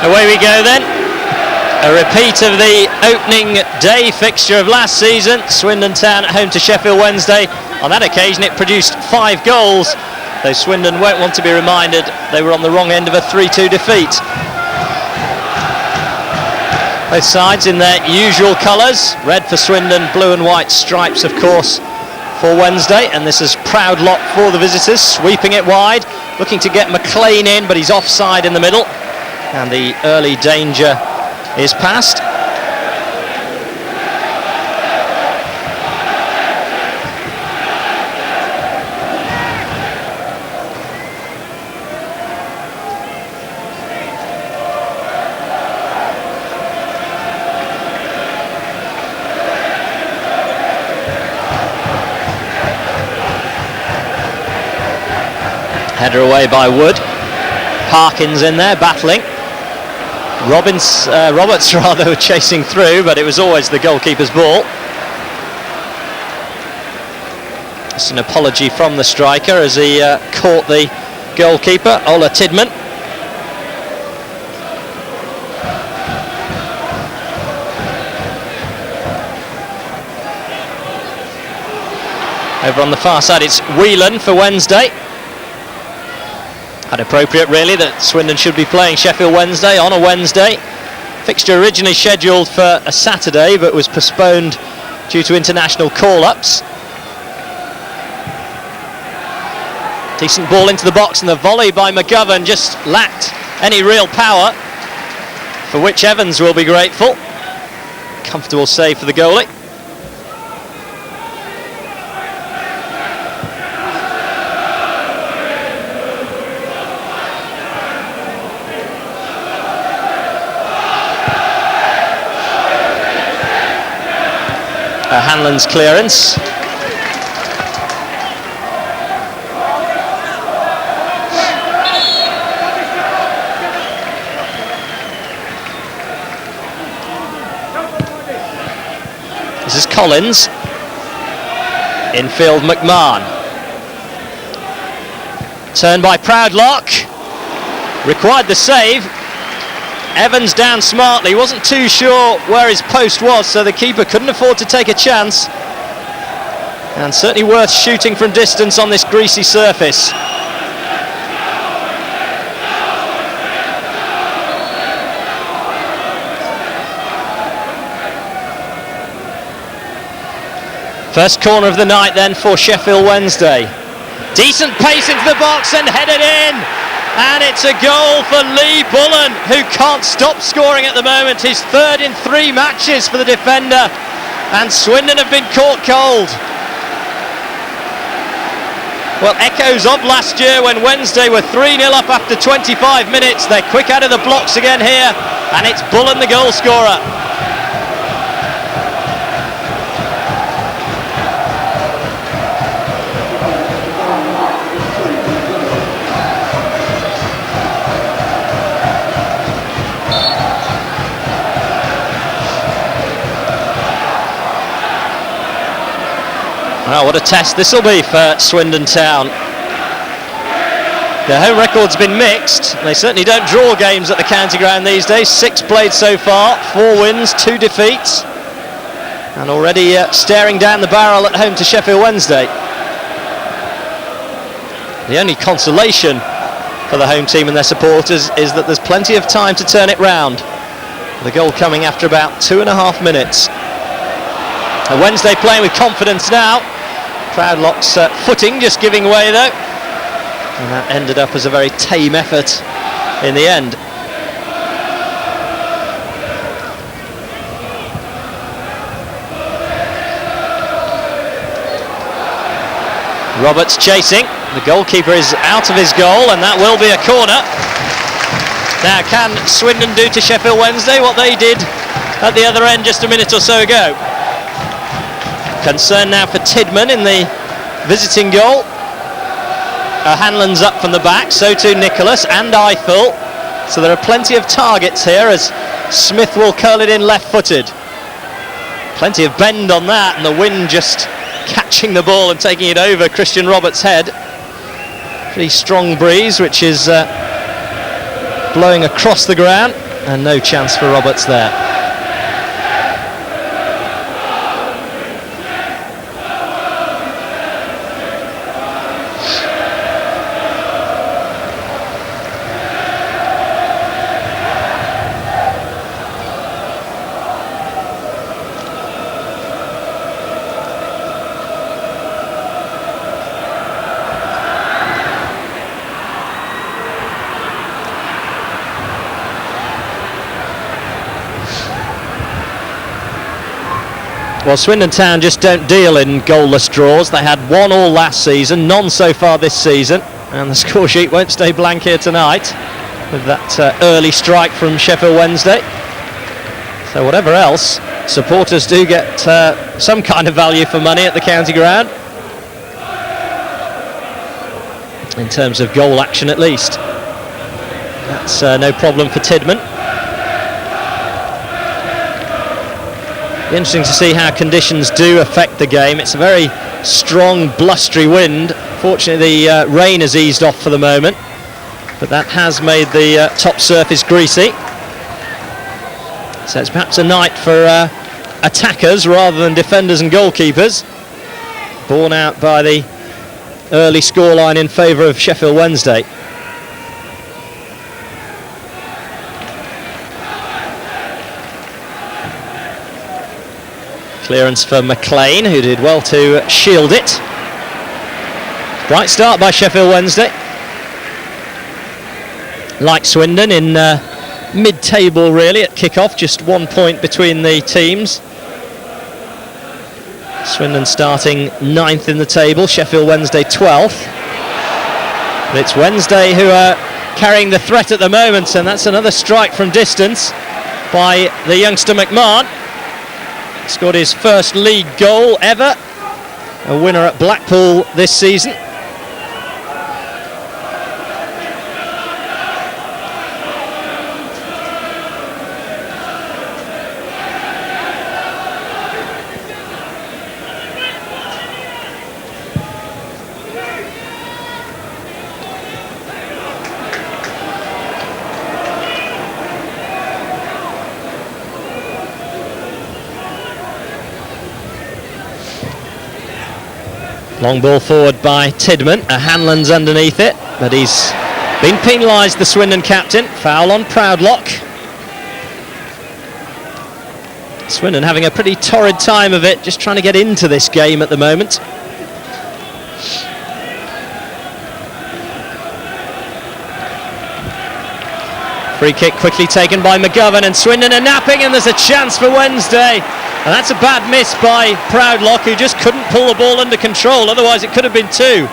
Away we go then. A repeat of the opening day fixture of last season. Swindon Town at home to Sheffield Wednesday. On that occasion it produced 5 goals, though Swindon won't want to be reminded they were on the wrong end of a 3-2 defeat. Both sides in their usual colours, red for Swindon, blue and white stripes of course for Wednesday, and this is Proudlock for the visitors, sweeping it wide, looking to get McLean in, but he's offside in the middle, and the early danger is past. Header away by Wood. Parkins in there battling. Roberts rather chasing through, but it was always the goalkeeper's ball. It's an apology from the striker as he caught the goalkeeper, Ola Tidman. Over on the far side it's Whelan for Wednesday. Inappropriate really that Swindon should be playing Sheffield Wednesday on a Wednesday. Fixture originally scheduled for a Saturday but was postponed due to international call-ups. Decent ball into the box and the volley by McGovern just lacked any real power, for which Evans will be grateful. Comfortable save for the goalie. Hanlon's clearance. This is Collins. Infield McMahon. Turn by Proudlock. Required the save. Evans down smartly, wasn't too sure where his post was, so the keeper couldn't afford to take a chance. And certainly worth shooting from distance on this greasy surface. First corner of the night then for Sheffield Wednesday. Decent pace into the box and headed in. And it's a goal for Lee Bullen, who can't stop scoring at the moment. His third in 3 matches for the defender. And Swindon have been caught cold. Well, echoes of last year when Wednesday were 3-0 up after 25 minutes. They're quick out of the blocks again here. And it's Bullen the goal scorer. Well, what a test this will be for Swindon Town. Their home record's been mixed. They certainly don't draw games at the county ground these days. 6 played so far, 4 wins, 2 defeats. And already staring down the barrel at home to Sheffield Wednesday. The only consolation for the home team and their supporters is that there's plenty of time to turn it round. The goal coming after about 2.5 minutes. And Wednesday playing with confidence now. Proudlock's footing just giving way though, and that ended up as a very tame effort in the end. Roberts chasing, the goalkeeper is out of his goal and that will be a corner. Now can Swindon do to Sheffield Wednesday what they did at the other end just a minute or so ago? Concern now for Tidman in the visiting goal. Hanlon's up from the back, so too Nicholas and Eiffel. So there are plenty of targets here as Smith will curl it in left-footed. Plenty of bend on that, and the wind just catching the ball and taking it over Christian Roberts' head. Pretty strong breeze which is blowing across the ground. and no chance for Roberts there. Well, Swindon Town just don't deal in goalless draws. They had 1-1 last season, none so far this season, and the score sheet won't stay blank here tonight with that early strike from Sheffield Wednesday. So whatever else, supporters do get some kind of value for money at the county ground, in terms of goal action at least. That's no problem for Tidman. Interesting to see how conditions do affect the game. It's a very strong, blustery wind. Fortunately, the rain has eased off for the moment, but that has made the top surface greasy. So it's perhaps a night for attackers rather than defenders and goalkeepers, borne out by the early scoreline in favour of Sheffield Wednesday. Clearance for McLean, who did well to shield it. Bright start by Sheffield Wednesday. Like Swindon in mid-table really at kick-off, just 1 point between the teams. Swindon starting 9th in the table, Sheffield Wednesday 12th. But it's Wednesday who are carrying the threat at the moment, and that's another strike from distance by the youngster McMahon. Scored his first league goal ever, a winner at Blackpool this season. Long ball forward by Tidman, Hanlon's underneath it, but he's been penalised, the Swindon captain. Foul on Proudlock. Swindon having a pretty torrid time of it, just trying to get into this game at the moment. Free kick quickly taken by McGovern, and Swindon are napping, and there's a chance for Wednesday. And that's a bad miss by Proudlock, who just couldn't pull the ball under control, otherwise it could have been 2.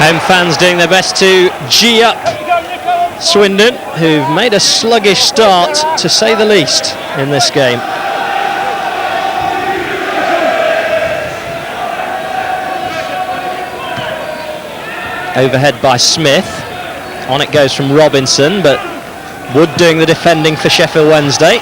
Home fans doing their best to G up Swindon, who've made a sluggish start, to say the least, in this game. Overhead by Smith. On it goes from Robinson, but Wood doing the defending for Sheffield Wednesday.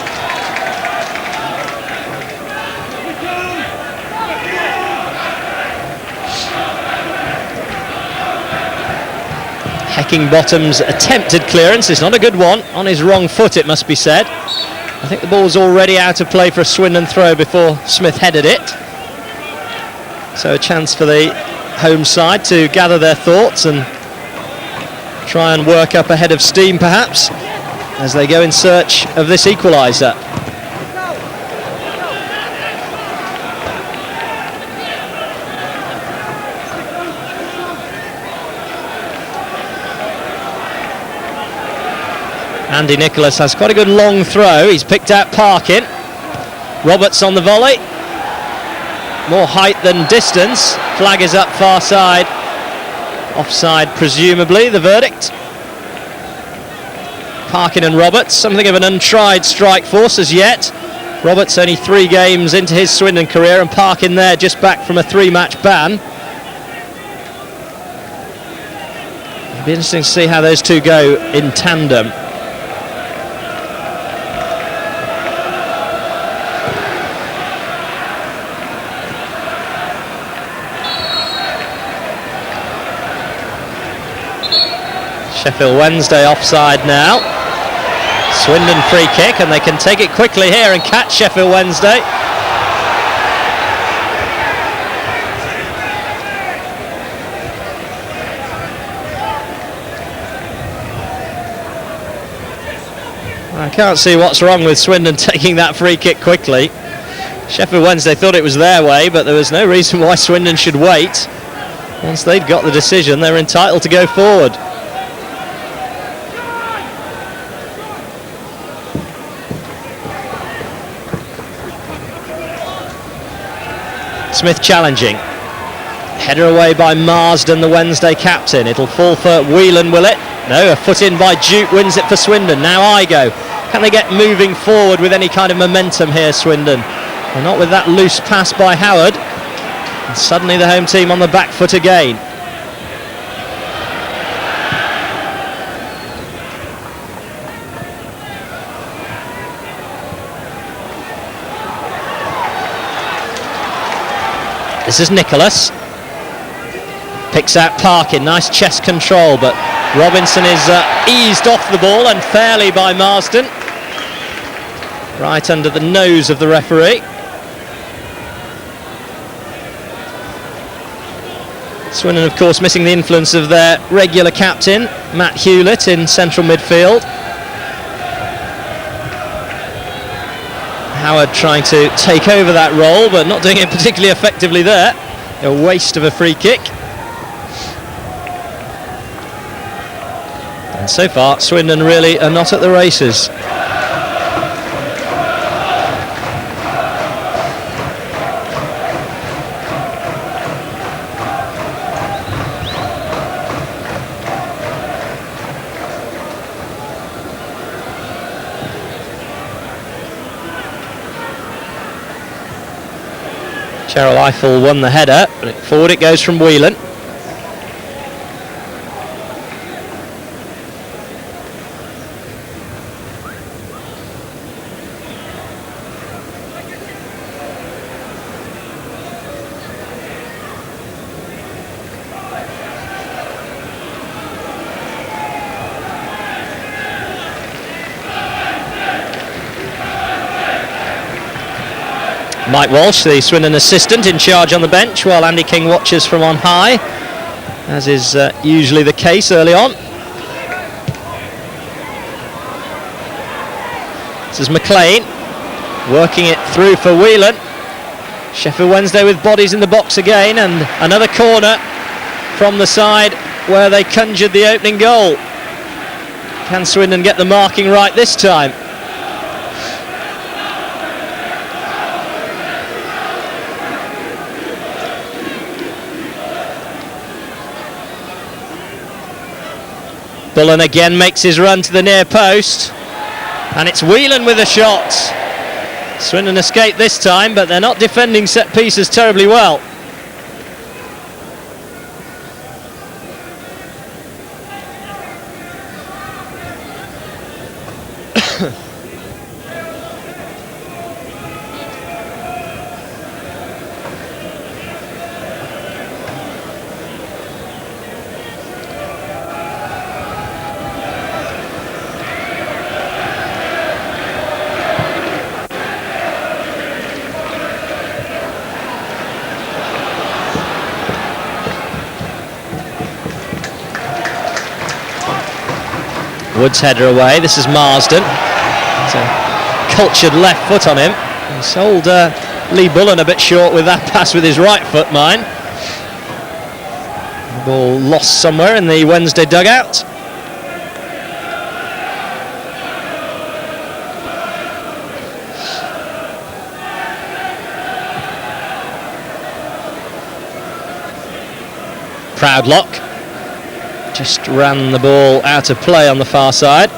Heckingbottom's attempted clearance is not a good one, on his wrong foot it must be said. I think the ball's already out of play for a Swindon throw before Smith headed it. So a chance for the home side to gather their thoughts and try and work up a head of steam perhaps, as they go in search of this equaliser. Andy Nicholas has quite a good long throw. He's picked out Parkin. Roberts on the volley. More height than distance. Flag is up far side. Offside presumably, the verdict. Parkin and Roberts, something of an untried strike force as yet. Roberts only 3 games into his Swindon career, and Parkin there just back from a 3-match ban. be interesting to see how those two go in tandem. Sheffield Wednesday offside now. Swindon free kick, and they can take it quickly here and catch Sheffield Wednesday. I can't see what's wrong with Swindon taking that free kick quickly. Sheffield Wednesday thought it was their way, but there was no reason why Swindon should wait. Once they'd got the decision, they were entitled to go forward. Smith challenging. Header away by Marsden, the Wednesday captain. It'll fall for Whelan, will it? No, a foot in by Duke wins it for Swindon. Now Igo. Can they get moving forward with any kind of momentum here, Swindon? Well, not with that loose pass by Howard. And suddenly the home team on the back foot again. This is Nicholas. Picks out Parkin, nice chest control, but Robinson is eased off the ball unfairly by Marsden. Right under the nose of the referee. Swindon, of course, missing the influence of their regular captain, Matt Hewlett, in central midfield. Howard trying to take over that role, but not doing it particularly effectively there. A waste of a free kick. And so far, Swindon really are not at the races. Cheryl Eiffel won the header, but forward it goes from Whelan. Mike Walsh, the Swindon assistant, in charge on the bench, while Andy King watches from on high, as is usually the case early on. This is McLean, working it through for Whelan. Sheffield Wednesday with bodies in the box again, and another corner from the side where they conjured the opening goal. Can Swindon get the marking right this time? Bullen again makes his run to the near post, and it's Whelan with a shot. Swindon escape this time, but they're not defending set pieces terribly well. Woods header away. This is Marsden. It's a cultured left foot on him. He sold Lee Bullen a bit short with that pass with his right foot, mine. The ball lost somewhere in the Wednesday dugout. Proudlock just ran the ball out of play on the far side.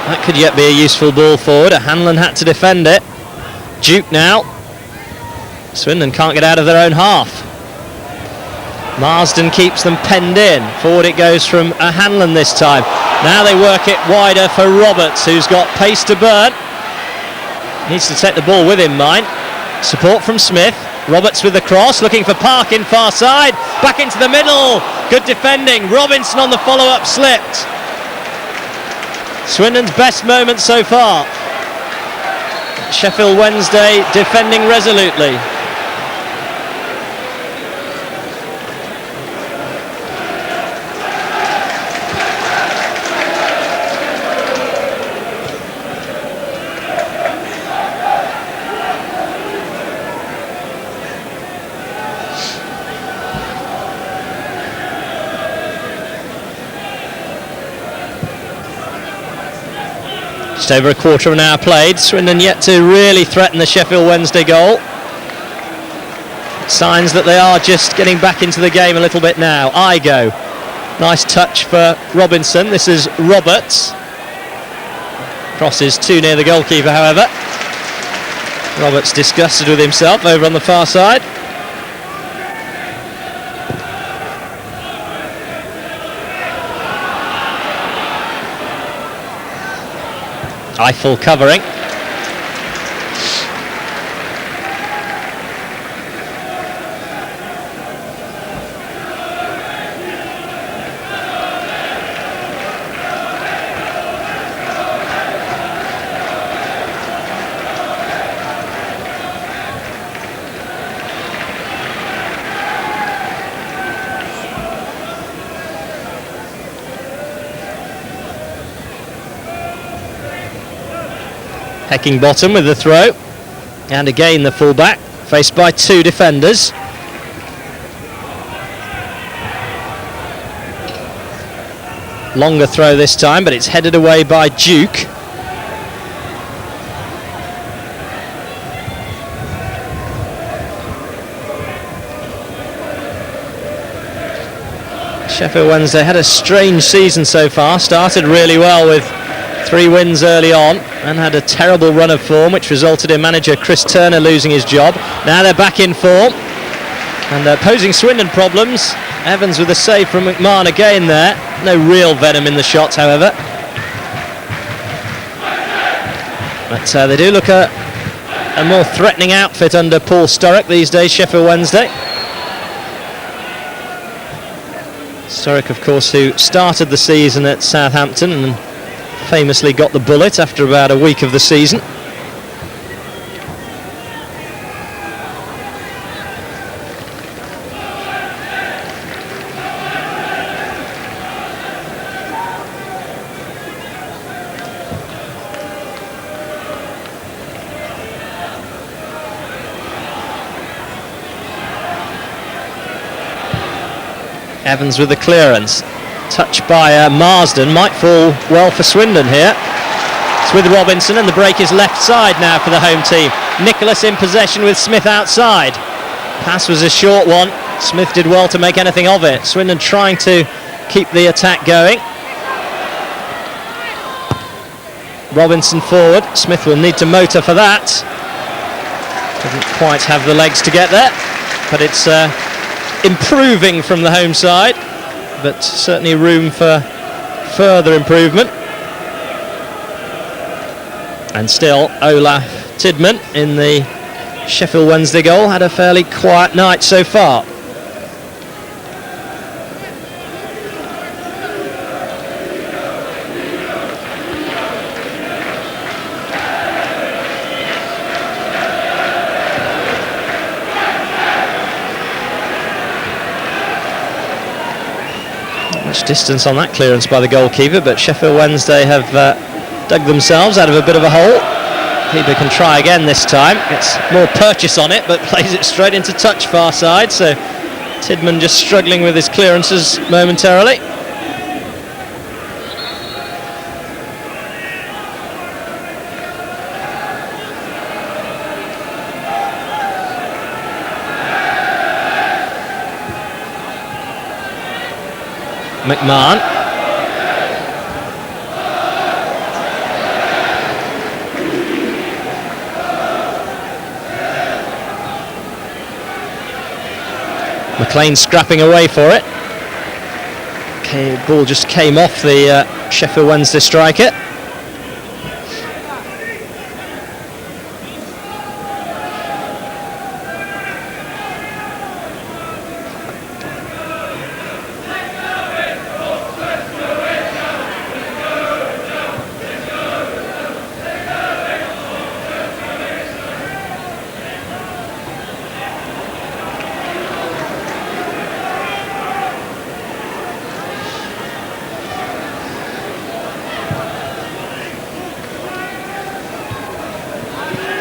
That could yet be a useful ball forward. Hanlon had to defend it. Duke now. Swindon can't get out of their own half. Marsden keeps them penned in. Forward it goes from Hanlon this time. Now they work it wider for Roberts, who's got pace to burn. Needs to take the ball with him, mind. Support from Smith. Roberts with the cross, looking for Parkin far side. Back into the middle. Good defending. Robinson on the follow-up slipped. Swindon's best moment so far. Sheffield Wednesday defending resolutely. Just over a quarter of an hour played. Swindon yet to really threaten the Sheffield Wednesday goal. Signs that they are just getting back into the game a little bit now. Igo. Nice touch for Robinson. This is Roberts. Cross is too near the goalkeeper, however. Roberts disgusted with himself over on the far side. Eiffel covering. Heckingbottom with the throw, and again the fullback faced by two defenders. Longer throw this time, but it's headed away by Duke. Sheffield Wednesday had a strange season so far. Started really well with 3 wins early on and had a terrible run of form, which resulted in manager Chris Turner losing his job. Now they're back in form and posing Swindon problems. Evans with a save from McMahon again there. No real venom in the shots, however. But they do look a more threatening outfit under Paul Sturrock these days, Sheffield Wednesday. Sturrock, of course, who started the season at Southampton and famously got the bullet after about a week of the season. Evans with the clearance. Touch by Marsden, might fall well for Swindon here. It's with Robinson and the break is left side now for the home team. Nicholas in possession with Smith outside. Pass was a short one. Smith did well to make anything of it. Swindon trying to keep the attack going. Robinson forward. Smith will need to motor for that. Doesn't quite have the legs to get there, but it's improving from the home side, but certainly room for further improvement. And still Olaf Tidman in the Sheffield Wednesday goal had a fairly quiet night so far. Distance on that clearance by the goalkeeper, but Sheffield Wednesday have dug themselves out of a bit of a hole. Keeper can try again this time, gets more purchase on it but plays it straight into touch far side, so Tidman just struggling with his clearances momentarily. McMahon. McLean scrapping away for it. Ball just came off the Sheffield Wednesday striker.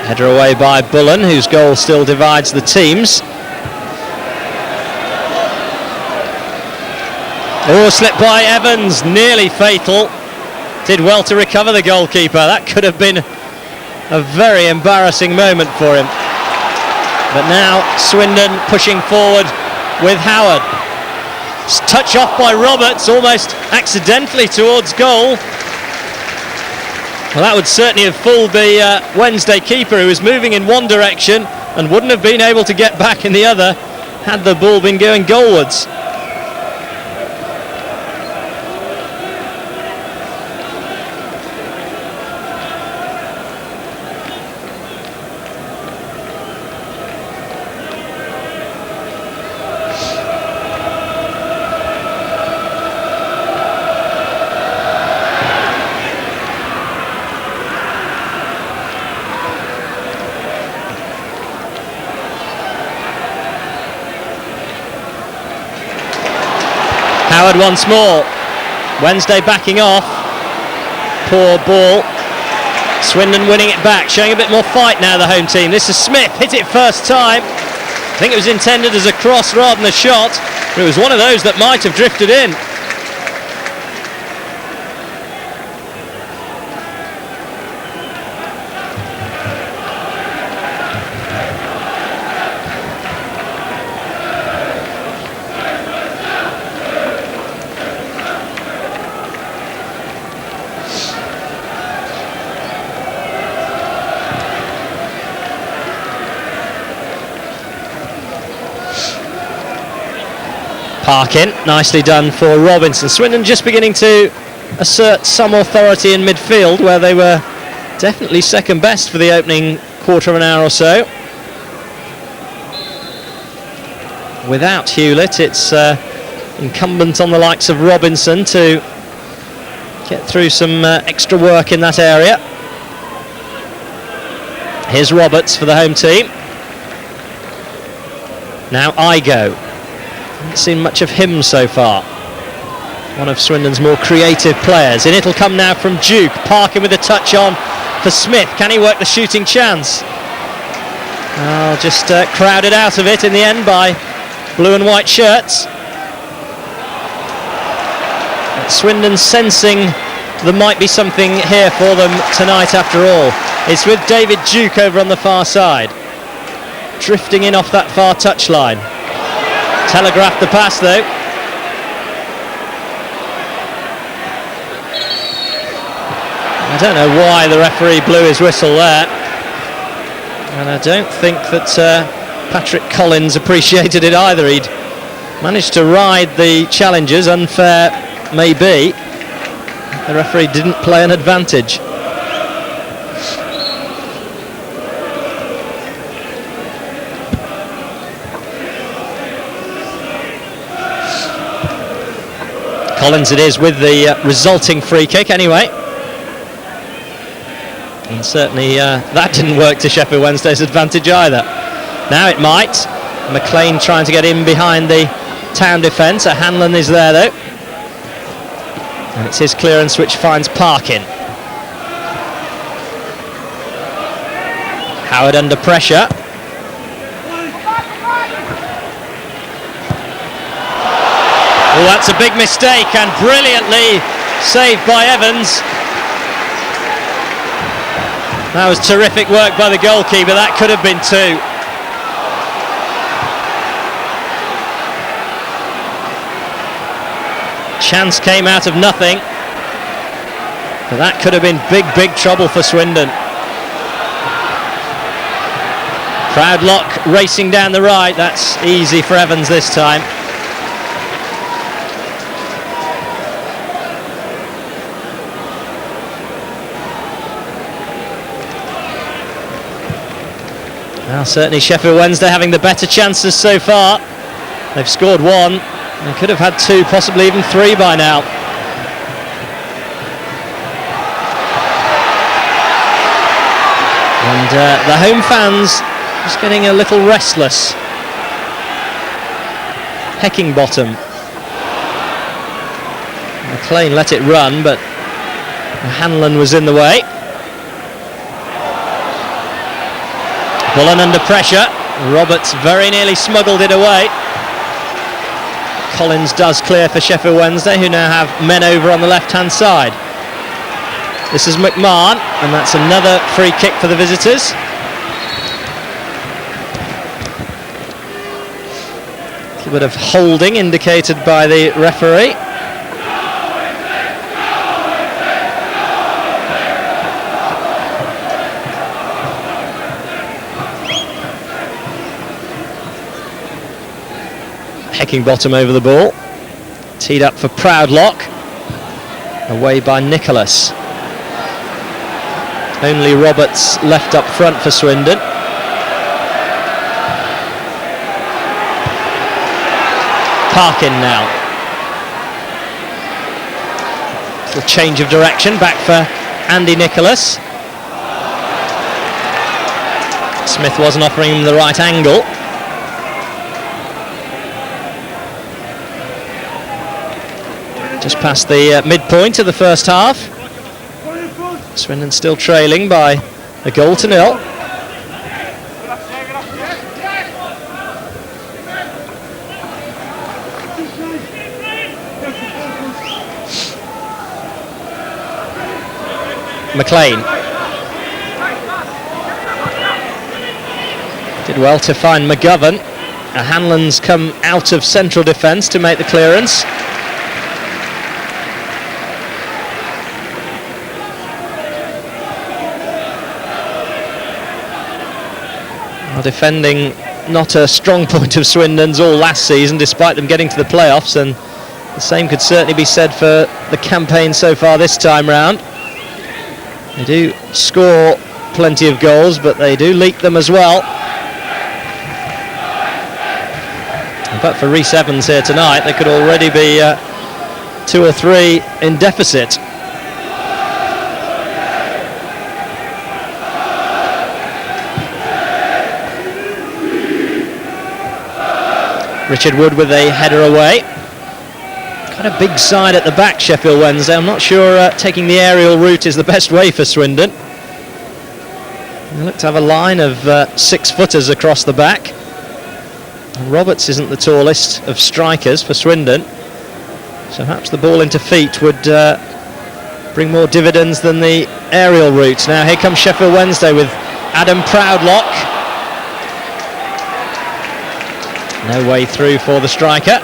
Header away by Bullen, whose goal still divides the teams. Oh, slipped by Evans, nearly fatal. Did well to recover the goalkeeper. That could have been a very embarrassing moment for him. But now Swindon pushing forward with Howard. Touch off by Roberts, almost accidentally towards goal. Well, that would certainly have fooled the Wednesday keeper, who was moving in one direction and wouldn't have been able to get back in the other had the ball been going goalwards. Howard once more. Wednesday backing off. Poor ball. Swindon winning it back, showing a bit more fight now, the home team. This is Smith, hit it first time. I think it was intended as a cross rather than a shot, but it was one of those that might have drifted in. Parkin, nicely done for Robinson. Swindon just beginning to assert some authority in midfield, where they were definitely second best for the opening quarter of an hour or so. Without Hewlett, it's incumbent on the likes of Robinson to get through some extra work in that area. Here's Roberts for the home team. Now Igo. Haven't seen much of him so far. One of Swindon's more creative players. And it'll come now from Duke. Parkin with a touch on for Smith. Can he work the shooting chance? Oh, just crowded out of it in the end by blue and white shirts. But Swindon sensing there might be something here for them tonight after all. It's with David Duke over on the far side. Drifting in off that far touchline. Telegraphed the pass though. I don't know why the referee blew his whistle there, and I don't think that Patrick Collins appreciated it either. He'd managed to ride the challengers, unfair maybe. The referee didn't play an advantage. Collins it is with the resulting free kick anyway. And certainly that didn't work to Sheffield Wednesday's advantage either. Now it might. McLean trying to get in behind the Town defence. Hanlon is there though. And it's his clearance which finds Parkin. Howard under pressure. Oh, that's a big mistake, and brilliantly saved by Evans. That was terrific work by the goalkeeper. That could have been two. Chance came out of nothing, but that could have been big trouble for Swindon. Proudlock racing down the right. That's easy for Evans this time. Well, certainly Sheffield Wednesday having the better chances so far. They've scored one. They could have had two, possibly even three by now. And the home fans just getting a little restless. Heckingbottom. McLean let it run, but Hanlon was in the way. Bullen under pressure. Roberts very nearly smuggled it away. Collins does clear for Sheffield Wednesday, who now have men over on the left-hand side. This is McMahon, and that's another free kick for the visitors. A little bit of holding indicated by the referee. Heckingbottom over the ball. Teed up for Proudlock. Away by Nicholas. Only Roberts left up front for Swindon. Parkin now. Little change of direction, back for Andy Nicholas. Smith wasn't offering him the right angle. Just past the midpoint of the first half. Swindon still trailing by a goal to nil. McLean did well to find McGovern. Hanlon's come out of central defence to make the clearance. Defending not a strong point of Swindon's all last season, despite them getting to the playoffs, and the same could certainly be said for the campaign so far this time round. They do score plenty of goals, but they do leak them as well. But for Rhys Evans here tonight, they could already be 2 or 3 in deficit. Richard Wood with a header away. Got a big side at the back, Sheffield Wednesday. I'm not sure taking the aerial route is the best way for Swindon. They look to have a line of 6-footers across the back. And Roberts isn't the tallest of strikers for Swindon, so perhaps the ball into feet would bring more dividends than the aerial route. Now here comes Sheffield Wednesday with Adam Proudlock. No way through for the striker.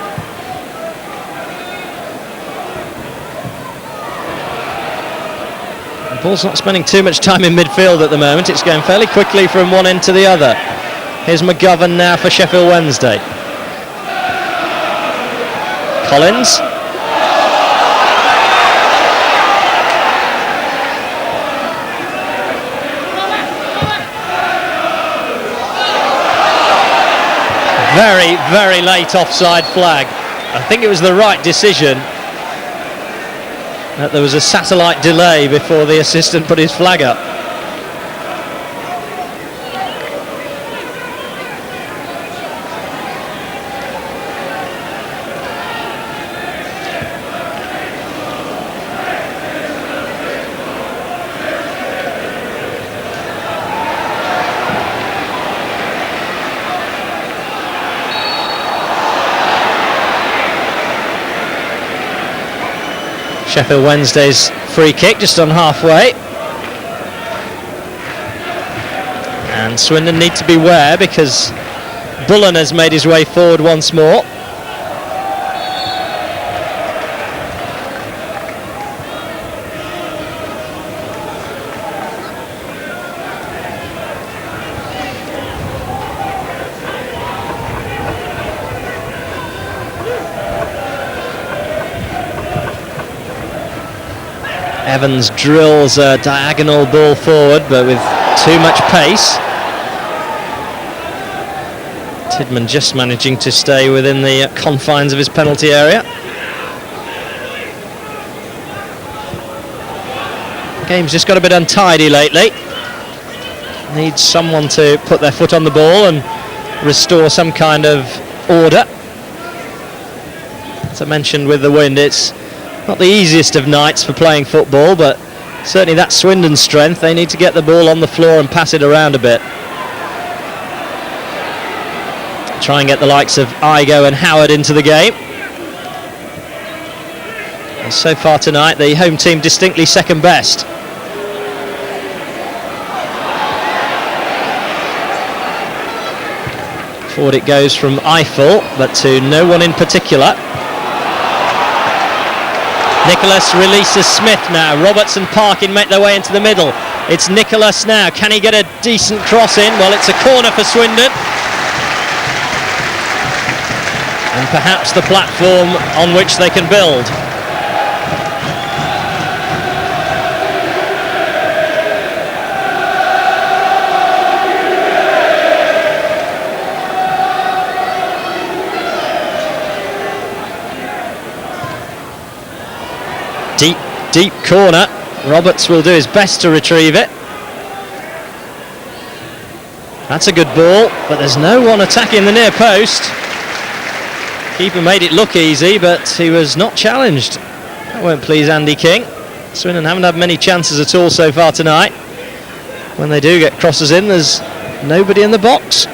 The ball's not spending too much time in midfield at the moment. It's going fairly quickly from one end to the other. Here's McGovern now for Sheffield Wednesday. Collins. Very, very late offside flag. I think it was the right decision that there was a satellite delay before the assistant put his flag up. Sheffield Wednesday's free kick just on halfway. And Swindon need to beware because Bullen has made his way forward once more. Evans drills a diagonal ball forward, but with too much pace. Tidman just managing to stay within the confines of his penalty area. Game's just got a bit untidy lately. Needs someone to put their foot on the ball and restore some kind of order. As I mentioned with the wind, it's not the easiest of nights for playing football, but certainly that's Swindon's strength. They need to get the ball on the floor and pass it around a bit. Try and get the likes of Igo and Howard into the game. And so far tonight, the home team distinctly second best. Forward it goes from Eiffel, but to no one in particular. Nicholas releases Smith now. Roberts and Parkin make their way into the middle. It's Nicholas now. Can he get a decent cross in? Well, it's a corner for Swindon. And perhaps the platform on which they can build. Deep corner. Roberts will do his best to retrieve it. That's a good ball, but there's no one attacking the near post. Keeper made it look easy, but he was not challenged. That won't please Andy King. Swindon haven't had many chances at all so far tonight. When they do get crosses in, there's nobody in the box.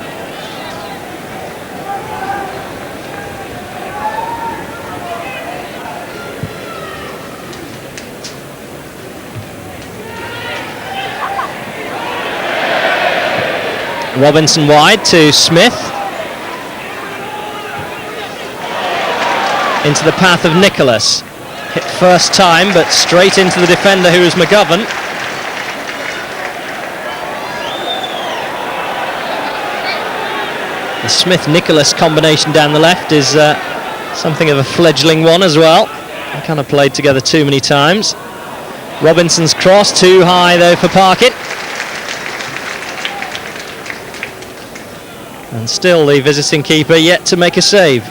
Robinson wide to Smith. Into the path of Nicholas. Hit first time, but straight into the defender, who is McGovern. The Smith-Nicholas combination down the left is something of a fledgling one as well. They kind of played together too many times. Robinson's cross, too high though for Parkin. And still the visiting keeper yet to make a save.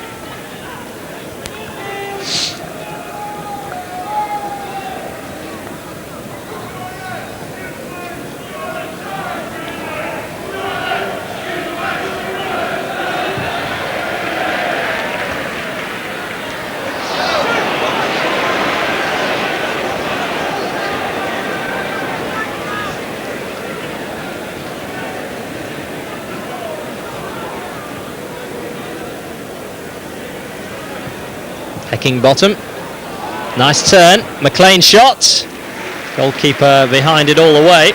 Bottom, nice turn, McLean shot, goalkeeper behind it all the way.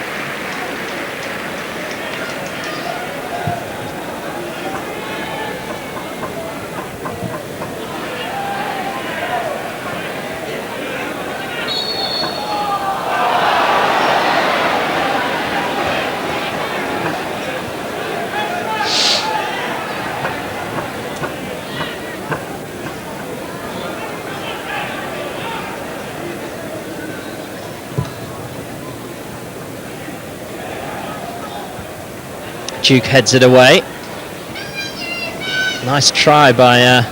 Duke heads it away. Nice try by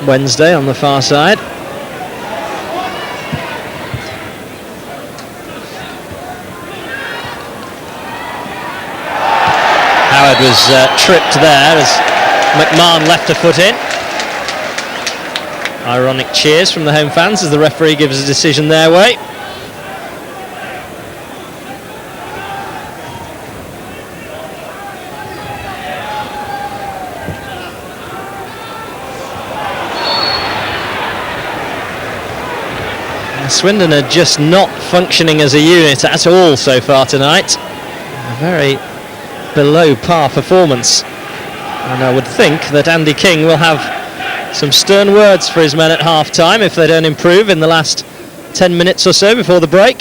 Wednesday on the far side. Howard was tripped there as McMahon left a foot in. Ironic cheers from the home fans as the referee gives a decision their way. Swindon are just not functioning as a unit at all so far tonight. A very below par performance. And I would think that Andy King will have some stern words for his men at half-time if they don't improve in the last 10 minutes or so before the break.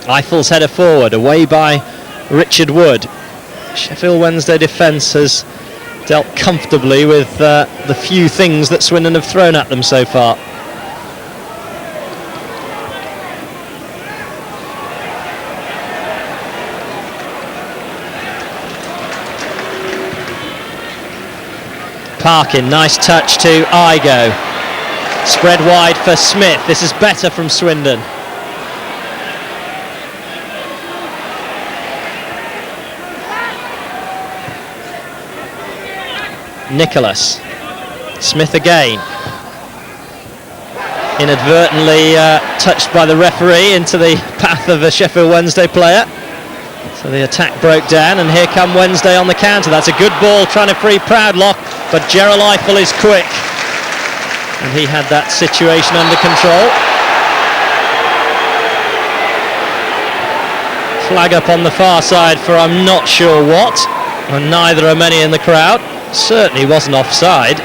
Eiffel's header forward, away by Richard Wood. Sheffield Wednesday defence has dealt comfortably with the few things that Swindon have thrown at them so far. Parkin, nice touch to Igo. Spread wide for Smith. This is better from Swindon. Nicholas. Smith again. Inadvertently touched by the referee into the path of a Sheffield Wednesday player. So the attack broke down, and here come Wednesday on the counter. That's a good ball, trying to free Proudlock, but Gerald Eiffel is quick. And he had that situation under control. Flag up on the far side for I'm not sure what, and neither are many in the crowd. Certainly wasn't offside.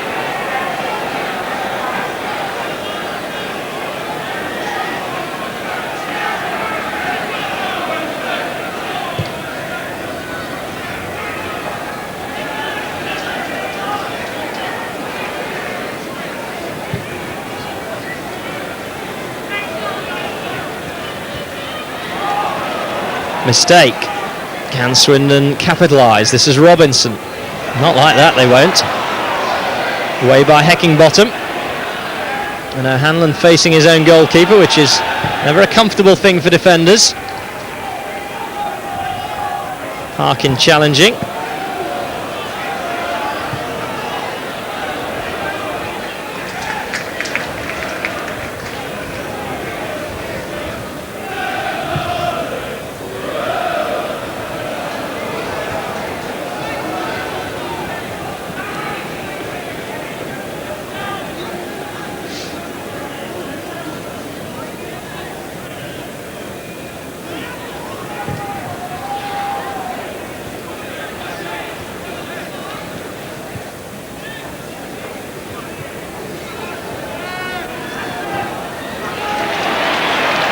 Mistake. Can Swindon capitalise? This is Robinson. Not like that, they won't. Away by Heckingbottom. And now Hanlon facing his own goalkeeper, which is never a comfortable thing for defenders. Parkin challenging.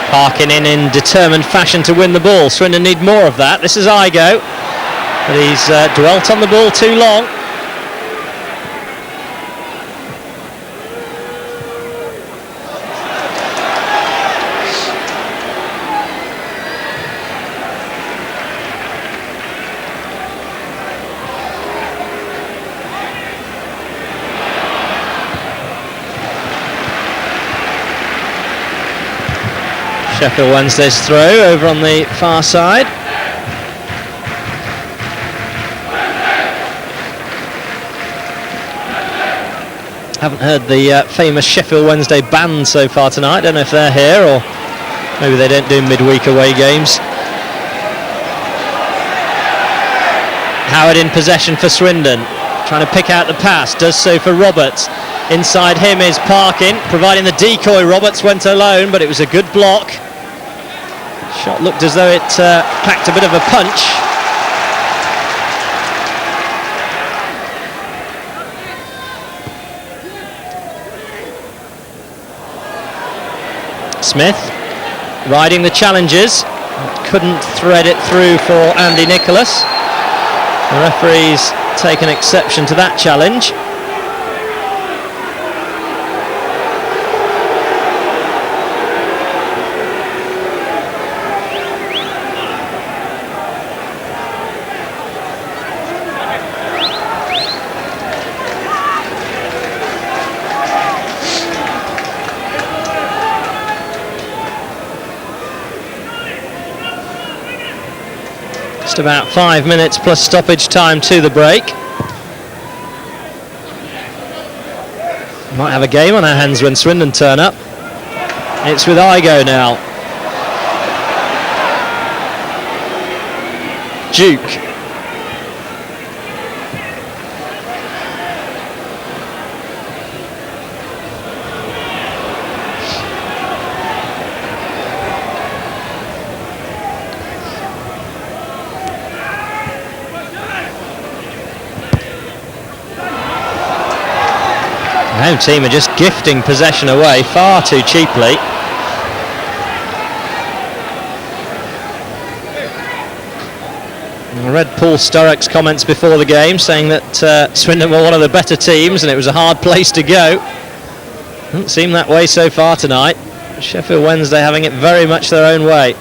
Parkin in determined fashion to win the ball. Swindon need more of that. This is Igo, but he's dwelt on the ball too long. Sheffield Wednesday's throw over on the far side. Haven't heard the famous Sheffield Wednesday band so far tonight. Don't know if they're here, or maybe they don't do midweek away games. Howard in possession for Swindon, trying to pick out the pass, does so for Roberts. Inside him is Parkin, providing the decoy. Roberts went alone, but it was a good block. Shot looked as though it packed a bit of a punch. Smith riding the challenges, couldn't thread it through for Andy Nicholas. The referee's taken exception to that challenge. Just about 5 minutes plus stoppage time to the break. Might have a game on our hands when Swindon turn up. It's with Igo now. Duke. The home team are just gifting possession away far too cheaply. The red Paul Sturrock's comments before the game, saying that Swindon were one of the better teams and it was a hard place to go. Doesn't seem that way so far tonight. Sheffield Wednesday having it very much their own way.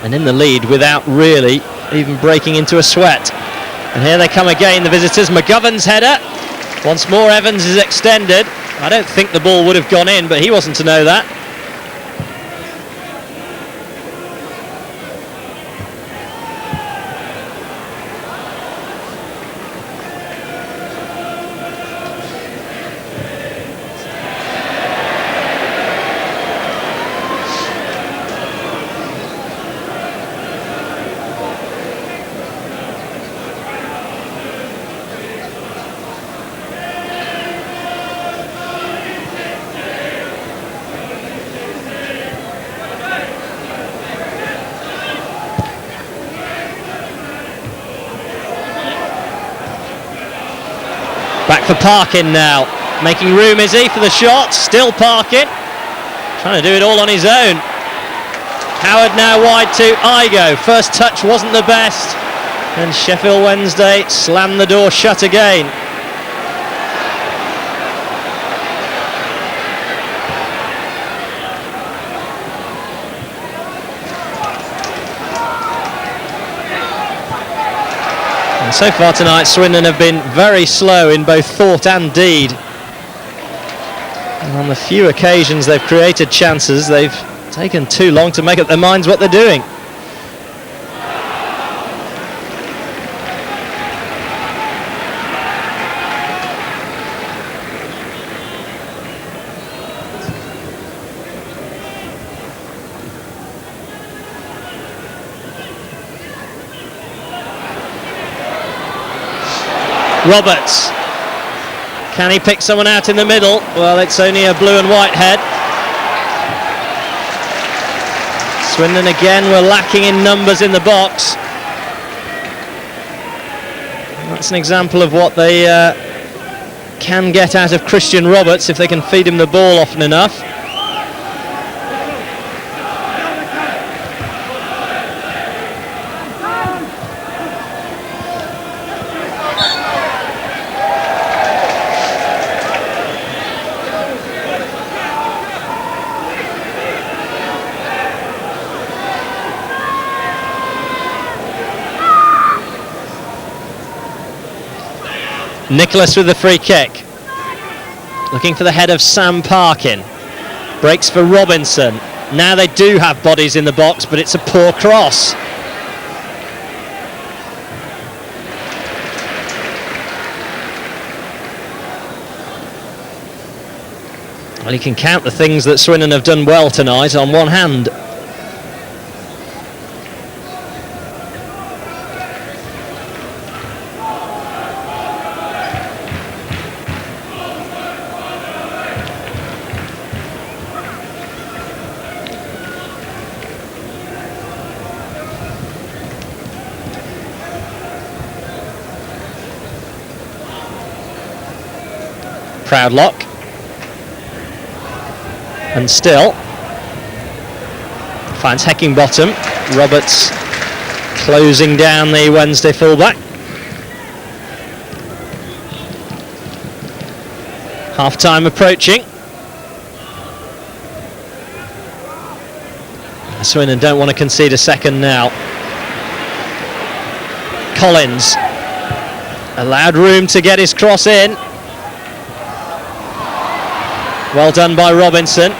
And in the lead without really even breaking into a sweat. And here they come again, the visitors. McGovern's header. Once more Evans is extended. I don't think the ball would have gone in, but he wasn't to know that. Back for Parkin now, making room is he for the shot, still Parkin, trying to do it all on his own. Howard now wide to Igo, first touch wasn't the best, and Sheffield Wednesday slammed the door shut again. And so far tonight, Swindon have been very slow in both thought and deed. And on the few occasions they've created chances, they've taken too long to make up their minds what they're doing. Roberts, can he pick someone out in the middle? Well, it's only a blue and white head. Swindon again were lacking in numbers in the box. And that's an example of what they can get out of Christian Roberts if they can feed him the ball often enough. Nicholas with the free kick, looking for the head of Sam Parkin, breaks for Robinson. Now they do have bodies in the box, but it's a poor cross. Well, you can count the things that Swindon have done well tonight on one hand. Proudlock, and still finds Heckingbottom. Roberts closing down the Wednesday fullback. Half time approaching. Swindon don't want to concede a second now. Collins allowed room to get his cross in. Well done by Robinson,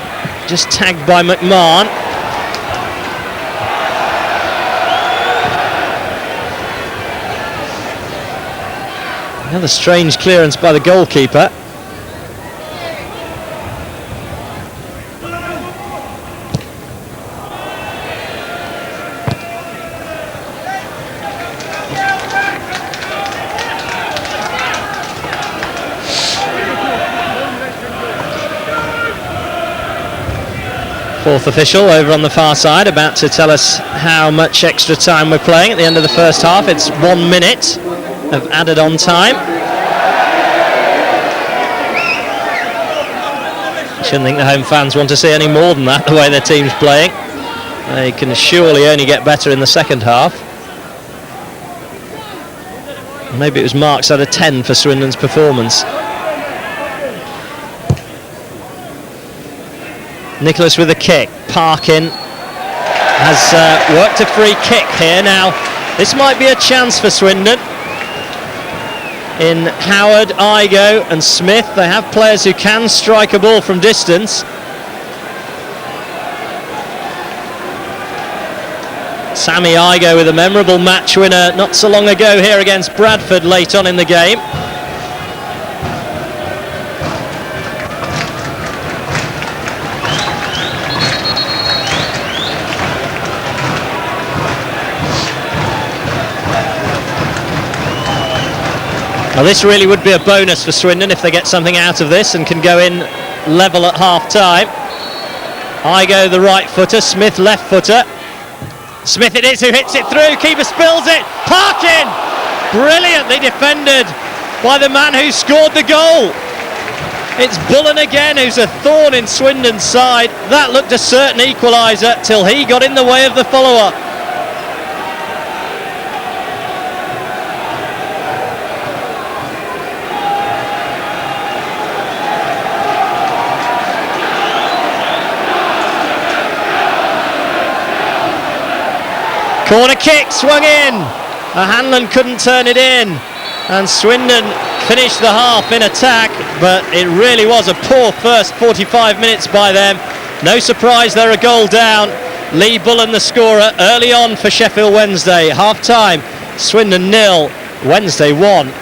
just tagged by McMahon. Another strange clearance by the goalkeeper. Fourth official over on the far side, about to tell us how much extra time we're playing at the end of the first half. It's 1 minute of added on time. Shouldn't think the home fans want to see any more than that, the way their team's playing. They can surely only get better in the second half. Maybe it was marks out of 10 for Swindon's performance. Nicholas with a kick. Parkin has worked a free kick here. Now, this might be a chance for Swindon. In Howard, Igo and Smith, they have players who can strike a ball from distance. Sammy Igo with a memorable match winner not so long ago here against Bradford late on in the game. Now this really would be a bonus for Swindon if they get something out of this and can go in level at half-time. Igo the right footer, Smith left footer. Smith it is who hits it through, keeper spills it, Parkin! Brilliantly defended by the man who scored the goal. It's Bullen again who's a thorn in Swindon's side. That looked a certain equaliser till he got in the way of the follower. Corner kick swung in, Hanlon couldn't turn it in, and Swindon finished the half in attack, but it really was a poor first 45 minutes by them. No surprise they're a goal down. Lee Bullen the scorer early on for Sheffield Wednesday. Half time, Swindon 0, Wednesday 1.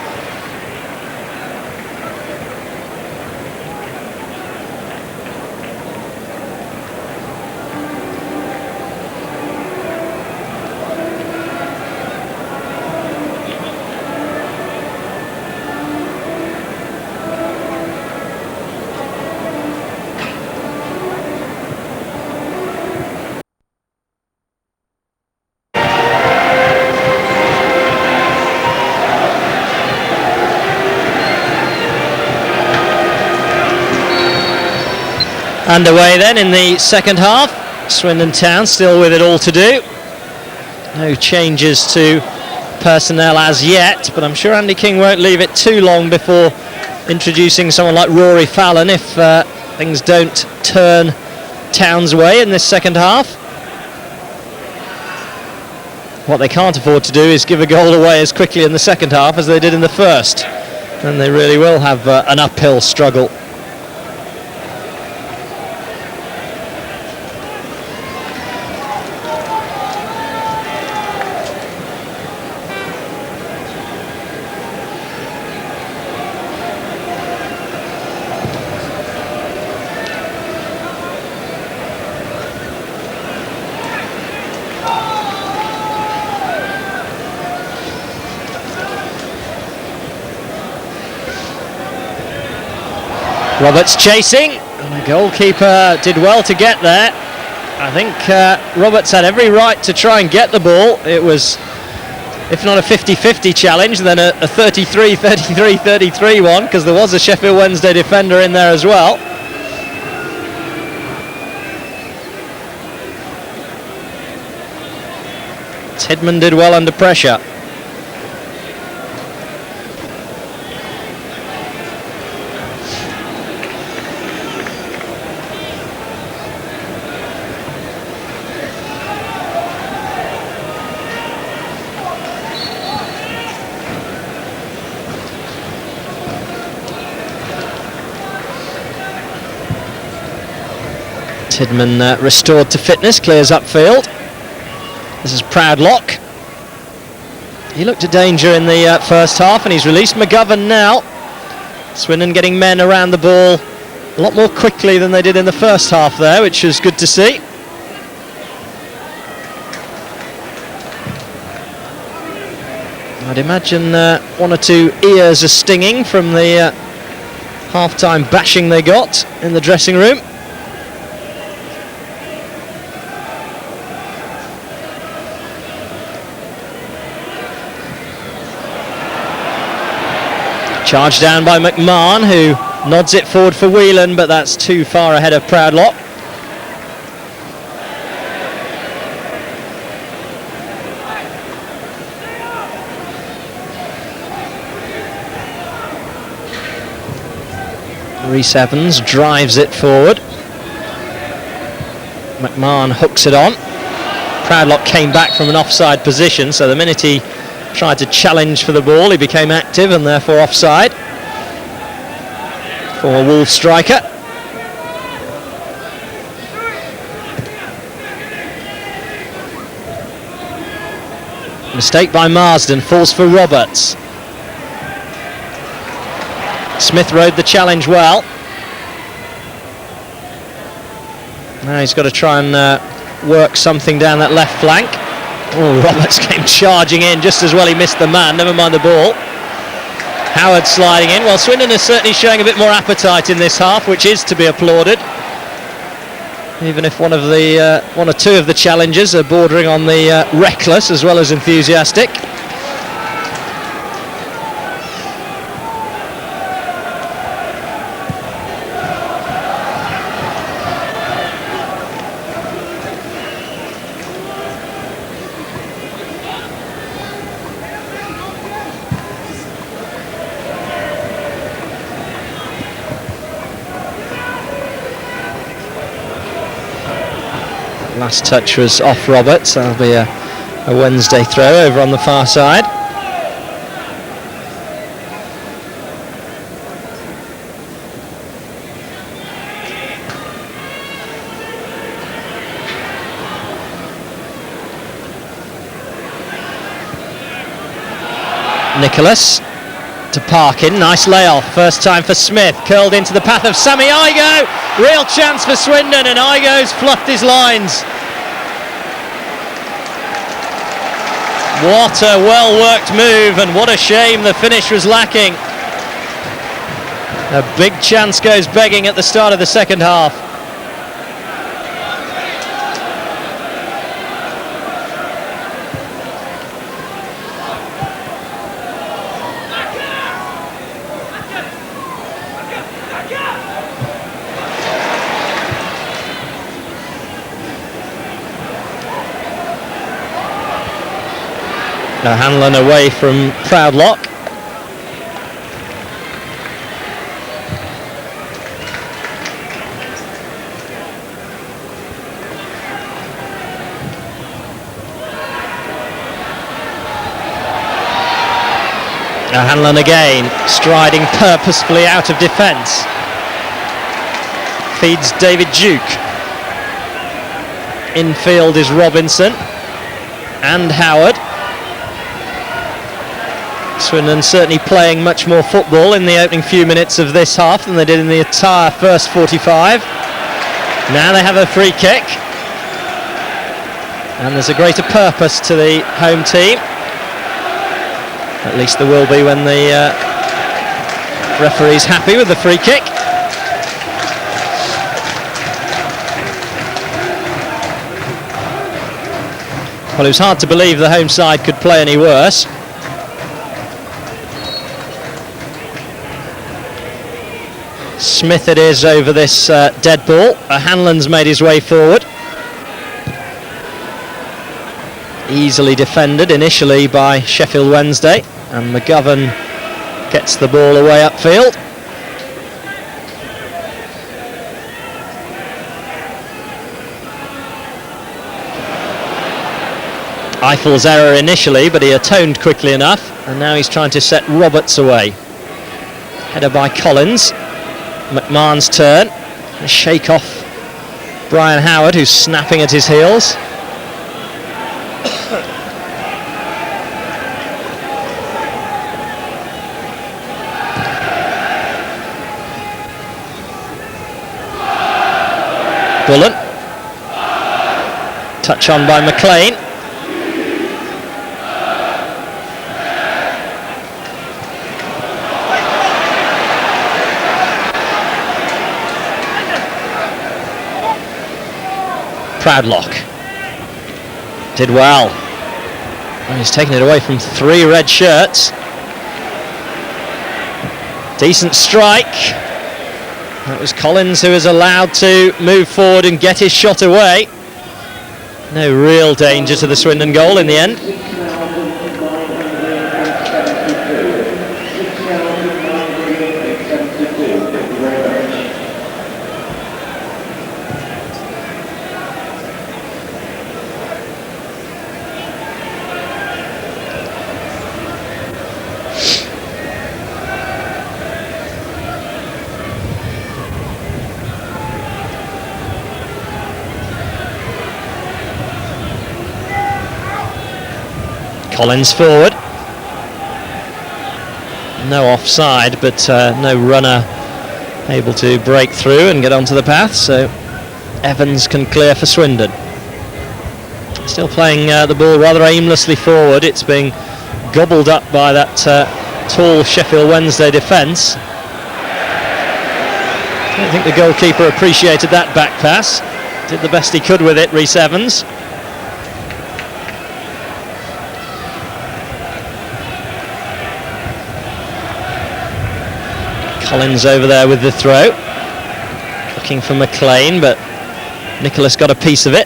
Underway then in the second half. Swindon Town still with it all to do. No changes to personnel as yet, but I'm sure Andy King won't leave it too long before introducing someone like Rory Fallon if things don't turn Town's way in this second half. What they can't afford to do is give a goal away as quickly in the second half as they did in the first. Then they really will have an uphill struggle. Roberts chasing, and the goalkeeper did well to get there. I think Roberts had every right to try and get the ball. It was, if not a 50-50 challenge, then a 33-33-33 one, because there was a Sheffield Wednesday defender in there as well. Tidman did well under pressure. Tidman restored to fitness, clears upfield. This is Proudlock. He looked a danger in the first half, and he's released McGovern now. Swindon getting men around the ball a lot more quickly than they did in the first half there, which was good to see. I'd imagine one or two ears are stinging from the half-time bashing they got in the dressing room. Charged down by McMahon, who nods it forward for Whelan, but that's too far ahead of Proudlock. Rhys Evans drives it forward. McMahon hooks it on. Proudlock came back from an offside position, so the minute he tried to challenge for the ball, he became active and therefore offside. Former Wolves striker. Mistake by Marsden, falls for Roberts. Smith rode the challenge well. Now he's got to try and work something down that left flank. Oh, Roberts came charging in just as well. He missed the man, never mind the ball. Howard sliding in. Well, Swindon is certainly showing a bit more appetite in this half, which is to be applauded. Even if one or two of the challengers are bordering on the reckless as well as enthusiastic. Last touch was off Roberts. That'll be a Wednesday throw over on the far side. Nicholas to Parkin, nice layoff, first time for Smith, curled into the path of Sammy Igo, real chance for Swindon, and Igo's fluffed his lines. What a well-worked move, and what a shame the finish was lacking. A big chance goes begging at the start of the second half. Hanlon away from Proudlock. Hanlon again, striding purposefully out of defence. Feeds David Duke. Infield is Robinson and Howard. Swindon certainly playing much more football in the opening few minutes of this half than they did in the entire first 45. Now they have a free kick. And there's a greater purpose to the home team. At least there will be when the referee's happy with the free kick. Well, it was hard to believe the home side could play any worse. Smith it is over this dead ball. Hanlon's made his way forward. Easily defended initially by Sheffield Wednesday, and McGovern gets the ball away upfield. Eiffel's error initially, but he atoned quickly enough, and now he's trying to set Roberts away. Header by Collins. McMahon's turn. A shake off Brian Howard, who's snapping at his heels. Bullen. Touch on by McLean. Proudlock did well. And he's taken it away from 3 red shirts. Decent strike. That was Collins who was allowed to move forward and get his shot away. No real danger to the Swindon goal in the end. Collins forward. No offside, but no runner able to break through and get onto the path, so Evans can clear for Swindon. Still playing the ball rather aimlessly forward. It's being gobbled up by that tall Sheffield Wednesday defence. I don't think the goalkeeper appreciated that back pass. Did the best he could with it, Rhys Evans. Collins over there with the throw. Looking for McLean, but Nicholas got a piece of it.